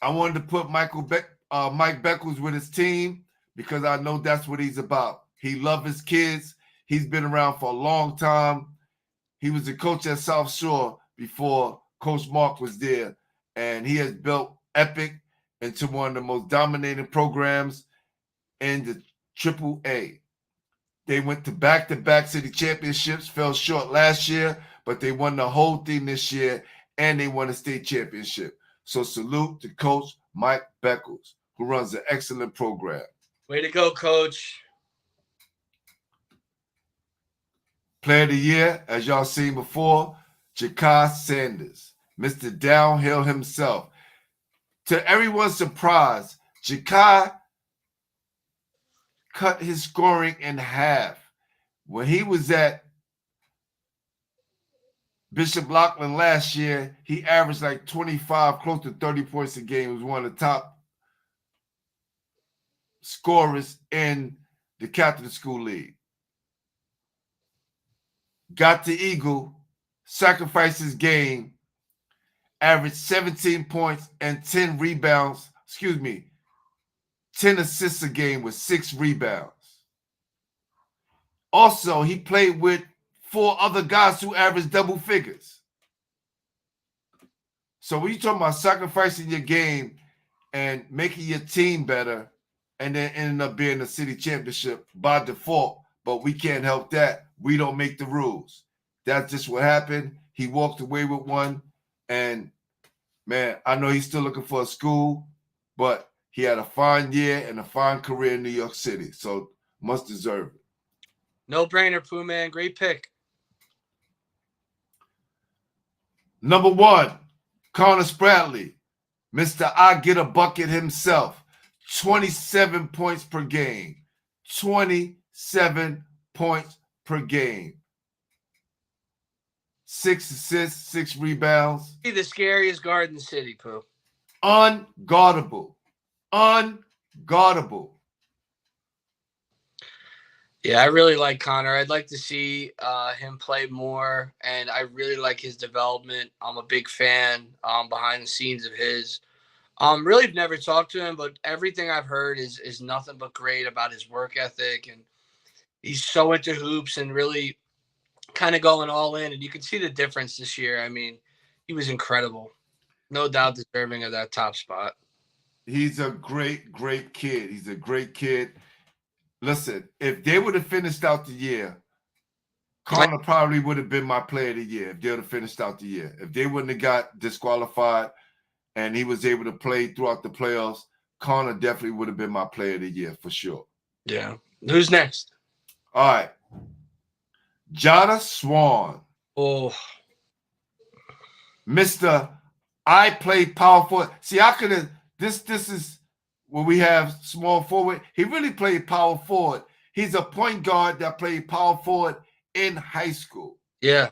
I wanted to put Mike Beckles with his team because I know that's what he's about. He loves his kids. He's been around for a long time. He was the coach at South Shore before Coach Mark was there, and he has built Epic into one of the most dominating programs in the AAA. They went to back-to-back city championships, fell short last year, but they won the whole thing this year, and they won a state championship. So salute to Coach Mike Beckles, who runs an excellent program. Way to go, Coach. Player of the year, as y'all seen before, Jakai Sanders, Mr. Downhill himself. To everyone's surprise, Jakai cut his scoring in half. When he was at Bishop Loughlin last year, he averaged like 25, close to 30 points a game. He was one of the top scorers in the Catholic School League. Got the Eagle, sacrificed his game, averaged 17 points and 10 rebounds, 10 assists a game with 6 rebounds. Also, he played with 4 other guys who averaged double figures. So when you're talking about sacrificing your game and making your team better and then ending up being a city championship by default, but we can't help that. We don't make the rules. That's just what happened. He walked away with one. And, man, I know he's still looking for a school, but he had a fine year and a fine career in New York City. So must deserve it. No brainer, Pooh, man. Great pick. Number 1, Connor Spradley, Mr. I Get a Bucket himself. 27 points per game. 27 points per game. 6 assists, 6 rebounds. The scariest guard in the city, Pooh. Unguardable. Unguardable. Yeah, I really like Connor. I'd like to see him play more, and I really like his development. I'm a big fan behind the scenes of his. Really have never talked to him, but everything I've heard is nothing but great about his work ethic, and he's so into hoops and really kind of going all in, and you can see the difference this year. I mean, he was incredible. No doubt deserving of that top spot. He's a great, great kid. He's a great kid. Listen, if they would have finished out the year, Connor probably would have been my player of the year if they would have finished out the year. If they wouldn't have got disqualified and he was able to play throughout the playoffs, Connor definitely would have been my player of the year for sure. Yeah. Who's next? All right. Jonna Swan. Oh. Mr. I play power forward. See, I could have this is where we have small forward. He really played power forward. He's a point guard that played power forward in high school. Yeah.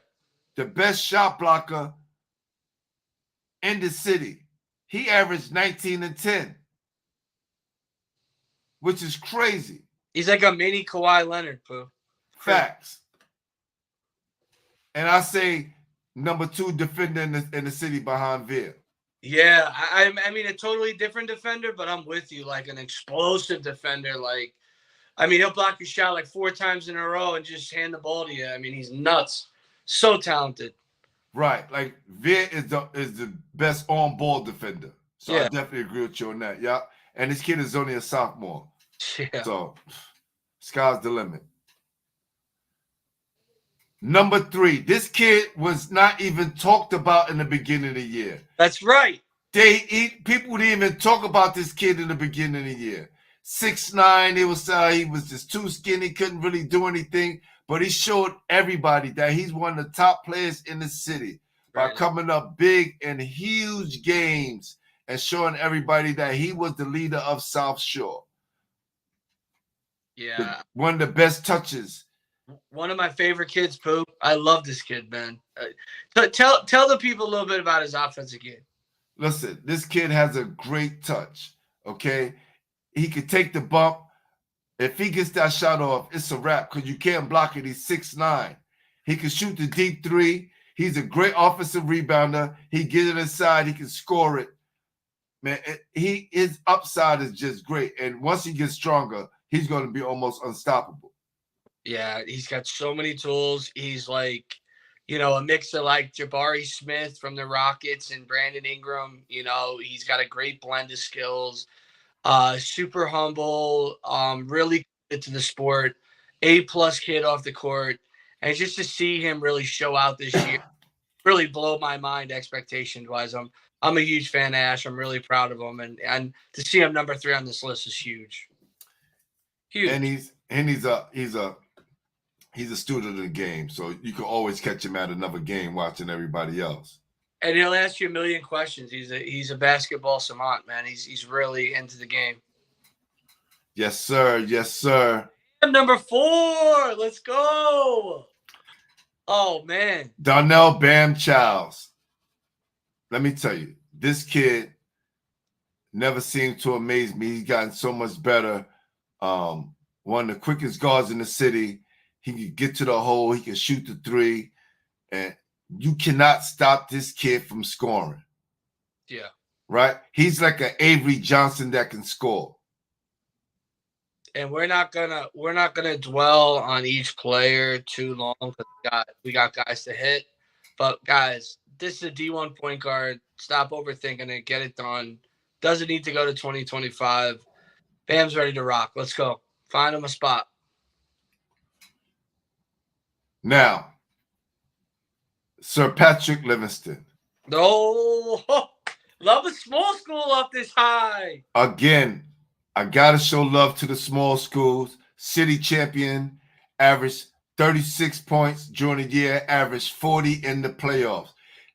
The best shot blocker in the city. He averaged 19 and 10, which is crazy. He's like a mini Kawhi Leonard, Pooh. Facts. And I say number 2 defender in the city behind Veer. Yeah, I mean, a totally different defender, but I'm with you. Like an explosive defender. Like, I mean, he'll block your shot like 4 times in a row and just hand the ball to you. I mean, he's nuts. So talented. Right. Like, Veer is the best on-ball defender. So yeah. I definitely agree with you on that. Yeah. And this kid is only a sophomore. Yeah. So, sky's the limit. Number 3, this kid was not even talked about in the beginning of the year. That's right. People didn't even talk about this kid in the beginning of the year. 6'9", he was just too skinny, couldn't really do anything. But he showed everybody that he's one of the top players in the city by coming up big in huge games and showing everybody that he was the leader of South Shore. Yeah. One of the best touches. One of my favorite kids, Pooh. I love this kid, man. Tell the people a little bit about his offensive game. Listen, this kid has a great touch, okay? He could take the bump, If he gets that shot off, it's a wrap because you can't block it. He's 6'9". He can shoot the deep three. He's a great offensive rebounder. He gets it inside. He can score it. Man, his upside is just great. And once he gets stronger, he's going to be almost unstoppable. Yeah, he's got so many tools. He's like, a mix of like Jabari Smith from the Rockets and Brandon Ingram. He's got a great blend of skills. Super humble, really committed to the sport, A+ kid off the court. And just to see him really show out this year, really blow my mind expectations wise. I'm a huge fan of Ash. I'm really proud of him. And to see him number 3 on this list is huge. Huge. And he's a student of the game. So you can always catch him at another game watching everybody else. And he'll ask you a million questions. He's a basketball savant, man. He's really into the game. Yes, sir. Yes, sir. Number 4. Let's go. Oh, man. Donnell Bam Childs. Let me tell you, this kid never seemed to amaze me. He's gotten so much better. One of the quickest guards in the city. He can get to the hole. He can shoot the three. And you cannot stop this kid from scoring. Yeah. Right? He's like an Avery Johnson that can score. And we're not gonna dwell on each player too long because we got guys to hit. But guys, this is a D1 point guard. Stop overthinking it. Get it done. Doesn't need to go to 2025. Bam's ready to rock. Let's go. Find him a spot. Now, Sir Patrick Livingston. No, love a small school up this high. Again, I got to show love to the small schools. City champion, averaged 36 points during the year, averaged 40 in the playoffs.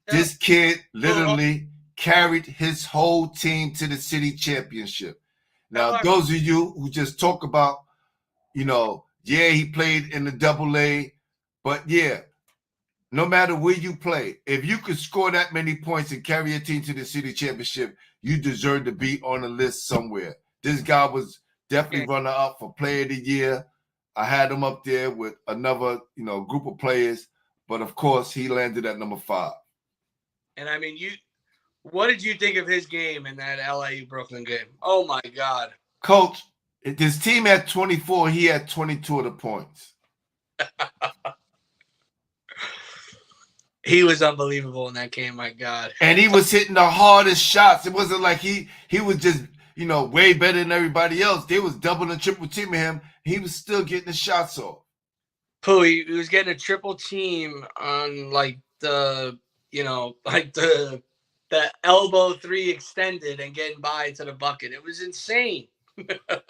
This kid literally carried his whole team to the city championship. Now, those of you who just talk about, he played in the AA, but yeah, no matter where you play, if you could score that many points and carry your team to the city championship, you deserve to be on a list somewhere. This guy was definitely runner up for player of the year. I had him up there with another, group of players, but of course he landed at number 5. And I mean, what did you think of his game in that LA Brooklyn game? Oh my God. Coach, if this team had 24, he had 22 of the points. He was unbelievable in that game, my God. And he was hitting the hardest shots. It wasn't like he was just, way better than everybody else. They was double and triple teaming him. He was still getting the shots off. Pooh, he was getting a triple team on the elbow 3 extended and getting by to the bucket. It was insane. All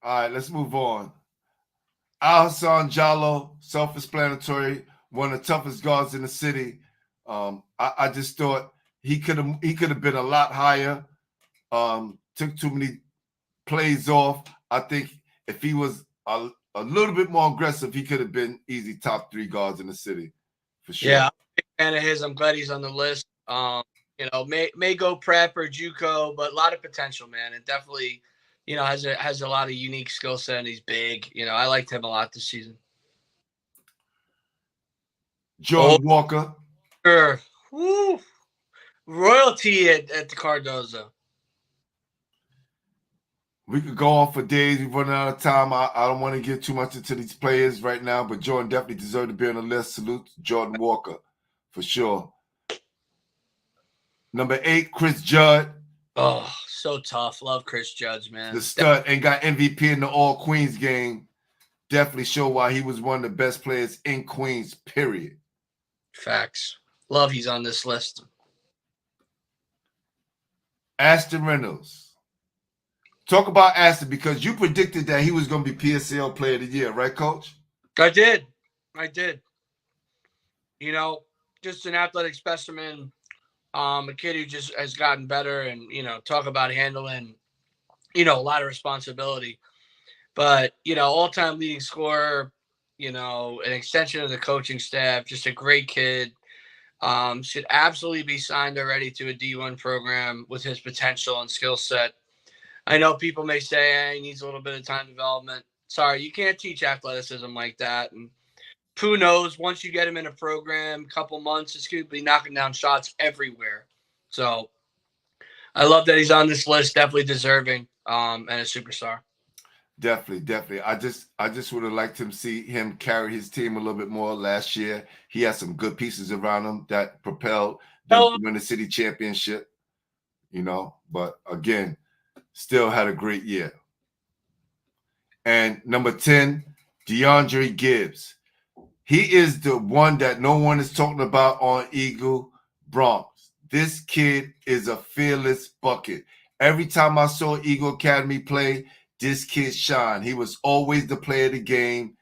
right, let's move on. Al-Hassan Jallow, self-explanatory, one of the toughest guards in the city. I just thought he could have been a lot higher. Took too many plays off. I think if he was a little bit more aggressive, he could have been easy top 3 guards in the city for sure. Yeah, I'm a big fan of his. I'm glad he's on the list. May go prep or JUCO, but a lot of potential, man. And definitely, has a lot of unique skill set. And he's big. I liked him a lot this season. Jordan Walker. Sure. Woo. Royalty at the Cardozo. We could go on for days. We're running out of time. I don't want to get too much into these players right now, but Jordan definitely deserved to be on the list. Salute to Jordan Walker for sure. Number 8, Chris Judd. Oh, so tough. Love Chris Judd, man. The stud, and got MVP in the All Queens game. Definitely show why he was one of the best players in Queens, period. Facts. Love he's on this list. Ashton Reynolds. Talk about Ashton because you predicted that he was going to be PSAL Player of the Year, right, Coach? I did. Just an athletic specimen, a kid who just has gotten better and, talk about handling, a lot of responsibility. But, all-time leading scorer, an extension of the coaching staff, just a great kid. Should absolutely be signed already to a D1 program with his potential and skill set. I know people may say, hey, he needs a little bit of time development. Sorry, you can't teach athleticism like that. And who knows, once you get him in a program, couple months, it's going to be knocking down shots everywhere. So I love that he's on this list, definitely deserving, and a superstar. Definitely. I just would have liked to see him carry his team a little bit more last year. He had some good pieces around him that propelled them to win the city championship, but again, still had a great year. And number 10, DeAndre Gibbs. He is the one that no one is talking about on Eagle Bronx. This kid is a fearless bucket. Every time I saw Eagle Academy play, this kid shine. He was always the player of the game.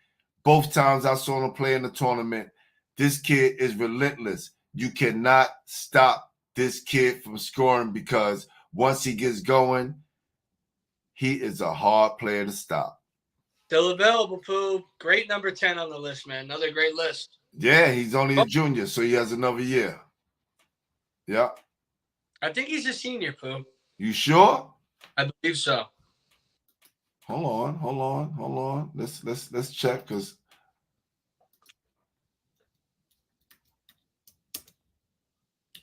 Both times I saw him play in the tournament, this kid is relentless. You cannot stop this kid from scoring because once he gets going, he is a hard player to stop. Still available, Pooh. Great number 10 on the list, man. Another great list. Yeah, he's only a junior, so he has another year. Yeah. I think he's a senior, Pooh. You sure? I believe so. Hold on. Let's check because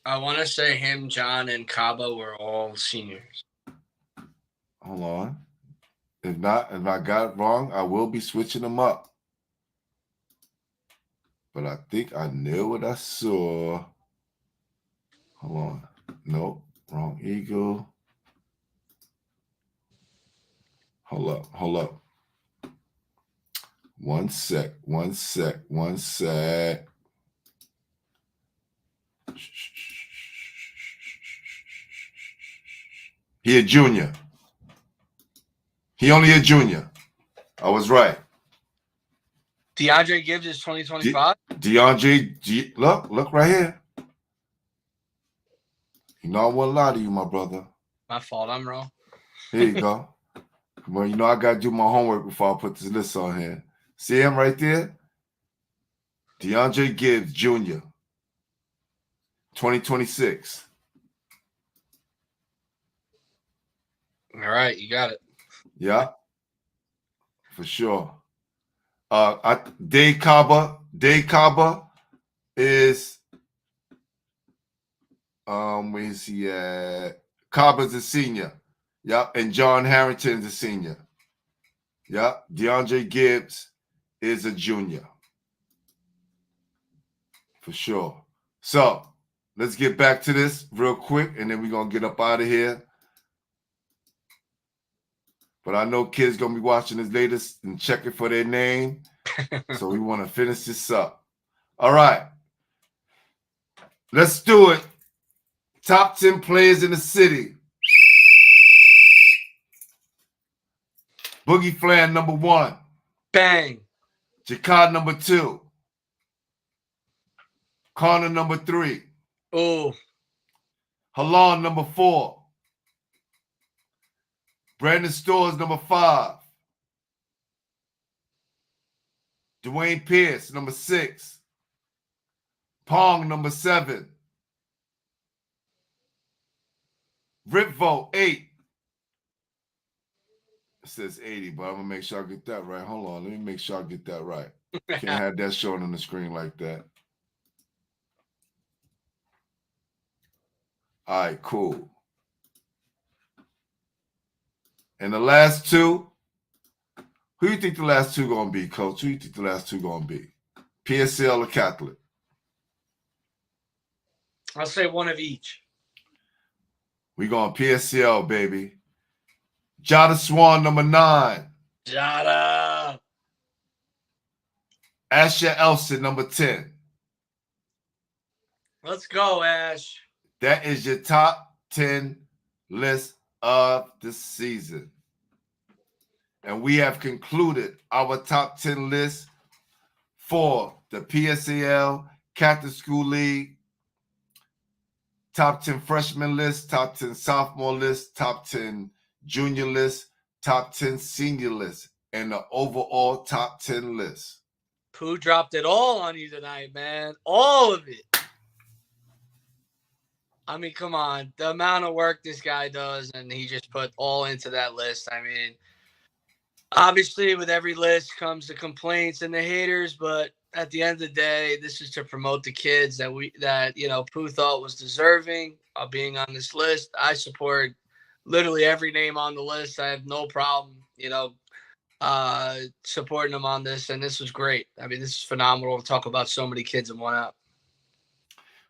I want to say him, John, and Cabo were all seniors. Hold on. If I got it wrong, I will be switching them up. But I think I knew what I saw. Hold on. Nope. Wrong Eagle. Hold up. One sec. He a junior. He only a junior. I was right. DeAndre Gibbs is 2025. DeAndre, look right here. You know I won't lie to you, my brother. My fault. I'm wrong. Here you go. Well, I got to do my homework before I put this list on here. See him right there? DeAndre Gibbs, Jr., 2026. All right, you got it. Yeah, for sure. Dave Kaba is where is he at? Kaba's a senior. Yep, and John Harrington's a senior. Yep, DeAndre Gibbs is a junior. For sure. So let's get back to this real quick, and then we're gonna get up out of here. But I know kids gonna be watching this later and checking for their name. So we want to finish this up. All right. Let's do it. Top 10 players in the city. Boogie Flan, number 1. Bang. Jakad, number 2. Connor, number 3. Oh. Halon, number 4. Brandon Stores, number 5. Dwayne Pierce, number 6. Pong, number 7. Ripvo, 8. It says 80, but I'm going to make sure I get that right. Hold on. Let me make sure I get that right. Can't have that showing on the screen like that. All right, cool. And the last 2, who you think the last 2 going to be, Coach? Who you think the last 2 going to be? PSAL or Catholic? I'll say one of each. We going PSAL, baby. Jada Swan, number 9. Jada. Asher Elson, number 10. Let's go, Ash. That is your top 10 list of the season. And we have concluded our top 10 list for the PSAL Catholic School League, top 10 freshman list, top 10 sophomore list, top 10 junior list, top 10 senior list, and the overall top 10 list. Pooh dropped it all on you tonight, man. All of it. I mean, come on. The amount of work this guy does, and he just put all into that list. I mean, obviously, with every list comes the complaints and the haters, but at the end of the day, this is to promote the kids that Pooh thought was deserving of being on this list. I support literally every name on the list. I have no problem, supporting them on this, and this was great. I mean, this is phenomenal to talk about so many kids in one app.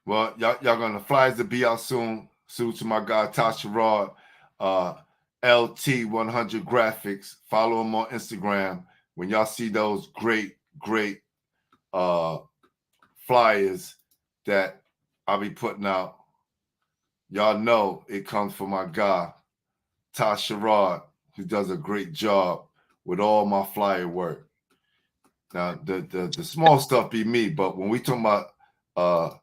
Well, y'all gonna flyers to be out soon. Salute to my guy Tasha Rod, LT100 Graphics. Follow him on Instagram. When y'all see those great flyers that I'll be putting out, y'all know it comes from my guy Tasha Rod, who does a great job with all my flyer work. Now the small stuff be me, but when we talking about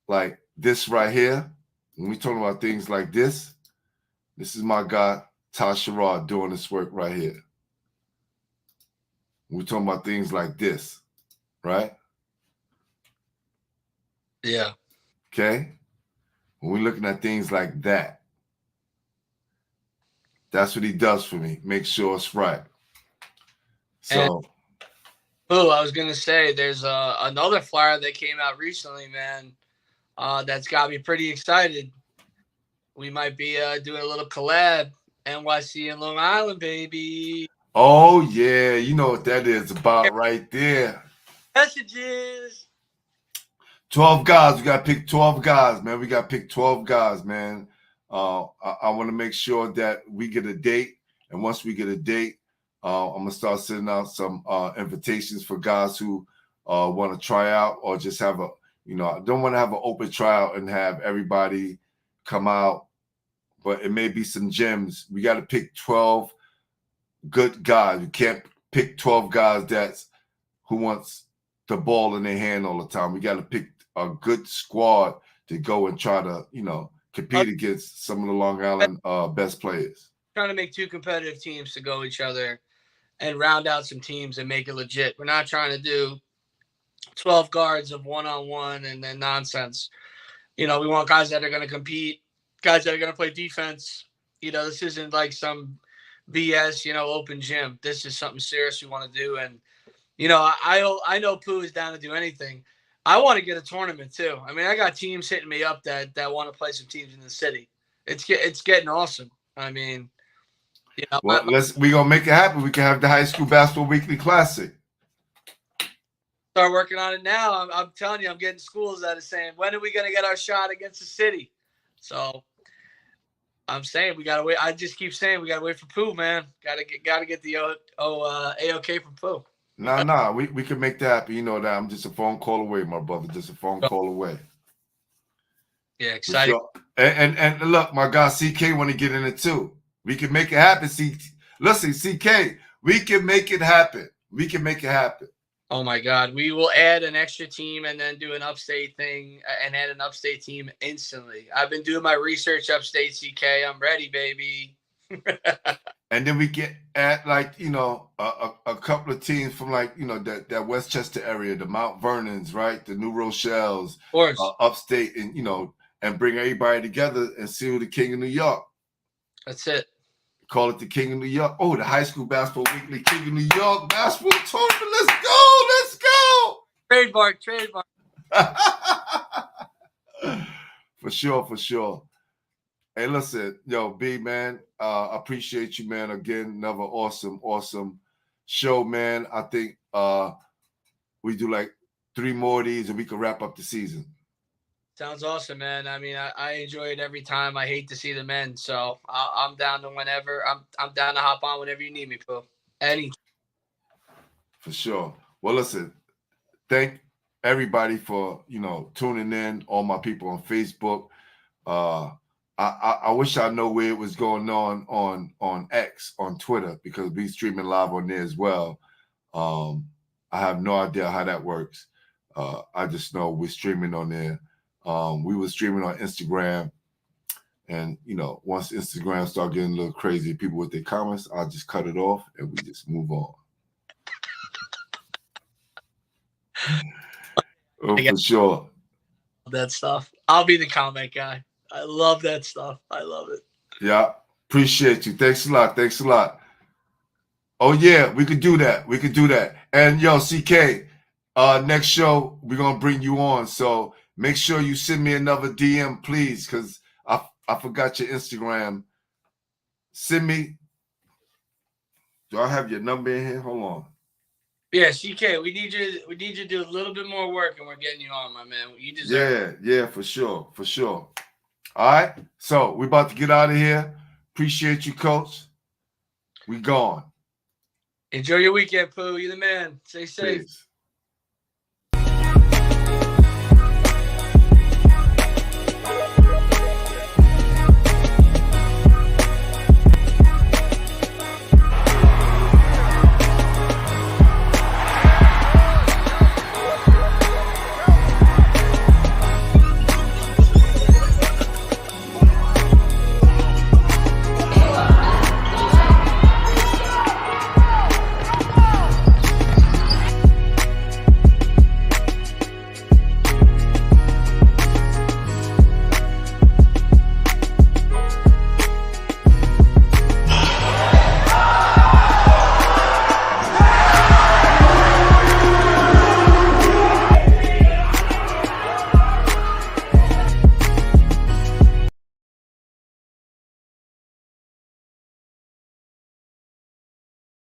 like this right here, when we talking about things like this is my guy Tasha Rod doing this work right here. When we talking about things like this, right? Yeah. Okay. When we're looking at things like that, that's what he does for me. Make sure it's right. So, I was gonna say there's another flyer that came out recently, man. That's got me pretty excited. We might be doing a little collab, NYC and Long Island, baby. oh yeah, you know what that is about right there. Messages. 12 guys. We got to pick 12 guys, man. We got to pick 12 guys, man. I want to make sure that we get a date. And once we get a date, I'm going to start sending out some invitations for guys who want to try out or just have I don't want to have an open tryout and have everybody come out, but it may be some gems. We got to pick 12 good guys. You can't pick 12 guys who wants the ball in their hand all the time. We got to pick a good squad to go and try to, compete against some of the Long Island best players. Trying to make two competitive teams to go each other and round out some teams and make it legit. We're not trying to do 12 guards of one-on-one and then nonsense. We want guys that are going to compete, guys that are going to play defense. This isn't like some BS, open gym. This is something serious we want to do. And, I know Pooh is down to do anything. I want to get a tournament too. I mean, I got teams hitting me up that want to play some teams in the city. It's getting awesome. I mean, well, we're gonna make it happen. We can have the High School Basketball Weekly Classic. Start working on it now. I'm telling you, I'm getting schools that are saying, when are we gonna get our shot against the city? So I'm saying we gotta wait. I just keep saying we gotta wait for Pooh, man. Gotta get the AOK from Pooh. Nah. We can make that happen. You know that I'm just a phone call away, my brother. Just a phone call away. Yeah, exciting. Sure. And look, my guy CK want to get in it too. We can make it happen. Listen, CK, we can make it happen. We can make it happen. Oh my God, we will add an extra team and then do an upstate thing and add an upstate team instantly. I've been doing my research upstate, CK. I'm ready, baby. And then we get at a couple of teams from that Westchester area, the Mount Vernons, right? The New Rochelle's, upstate, and bring everybody together and see who the King of New York. That's it. Call it the King of New York. Oh, the High School Basketball Weekly King of New York basketball tournament. Let's go. Trademark. For sure. Hey, listen, yo, B, man, appreciate you, man. Again, another awesome show, man. I think we do like 3 more of these and we can wrap up the season. Sounds awesome, man. I mean, I enjoy it every time. I hate to see them end, so I'm down to whenever. I'm down to hop on whenever you need me, Pooh. Anytime. For sure. Well, listen, thank everybody for tuning in. All my people on Facebook. I wish I know where it was going on X, on Twitter, because we streaming live on there as well. I have no idea how that works. I just know we're streaming on there. We were streaming on Instagram, and once Instagram start getting a little crazy, people with their comments, I'll just cut it off and we just move on. For sure. That stuff. I'll be the comment guy. I love that stuff. I love it. Yeah, appreciate you. Thanks a lot. Thanks a lot. Oh yeah, we could do that. We could do that. And yo, CK, next show we're gonna bring you on. So make sure you send me another DM, please, because I forgot your Instagram. Send me. Do I have your number in here? Hold on. Yeah, CK, we need you. We need you to do a little bit more work, and we're getting you on, my man. You deserve it. Yeah, for sure, for sure. All right, so we're about to get out of here. Appreciate you, Coach. We gone. Enjoy your weekend, Pooh. You're the man. Stay safe. Peace.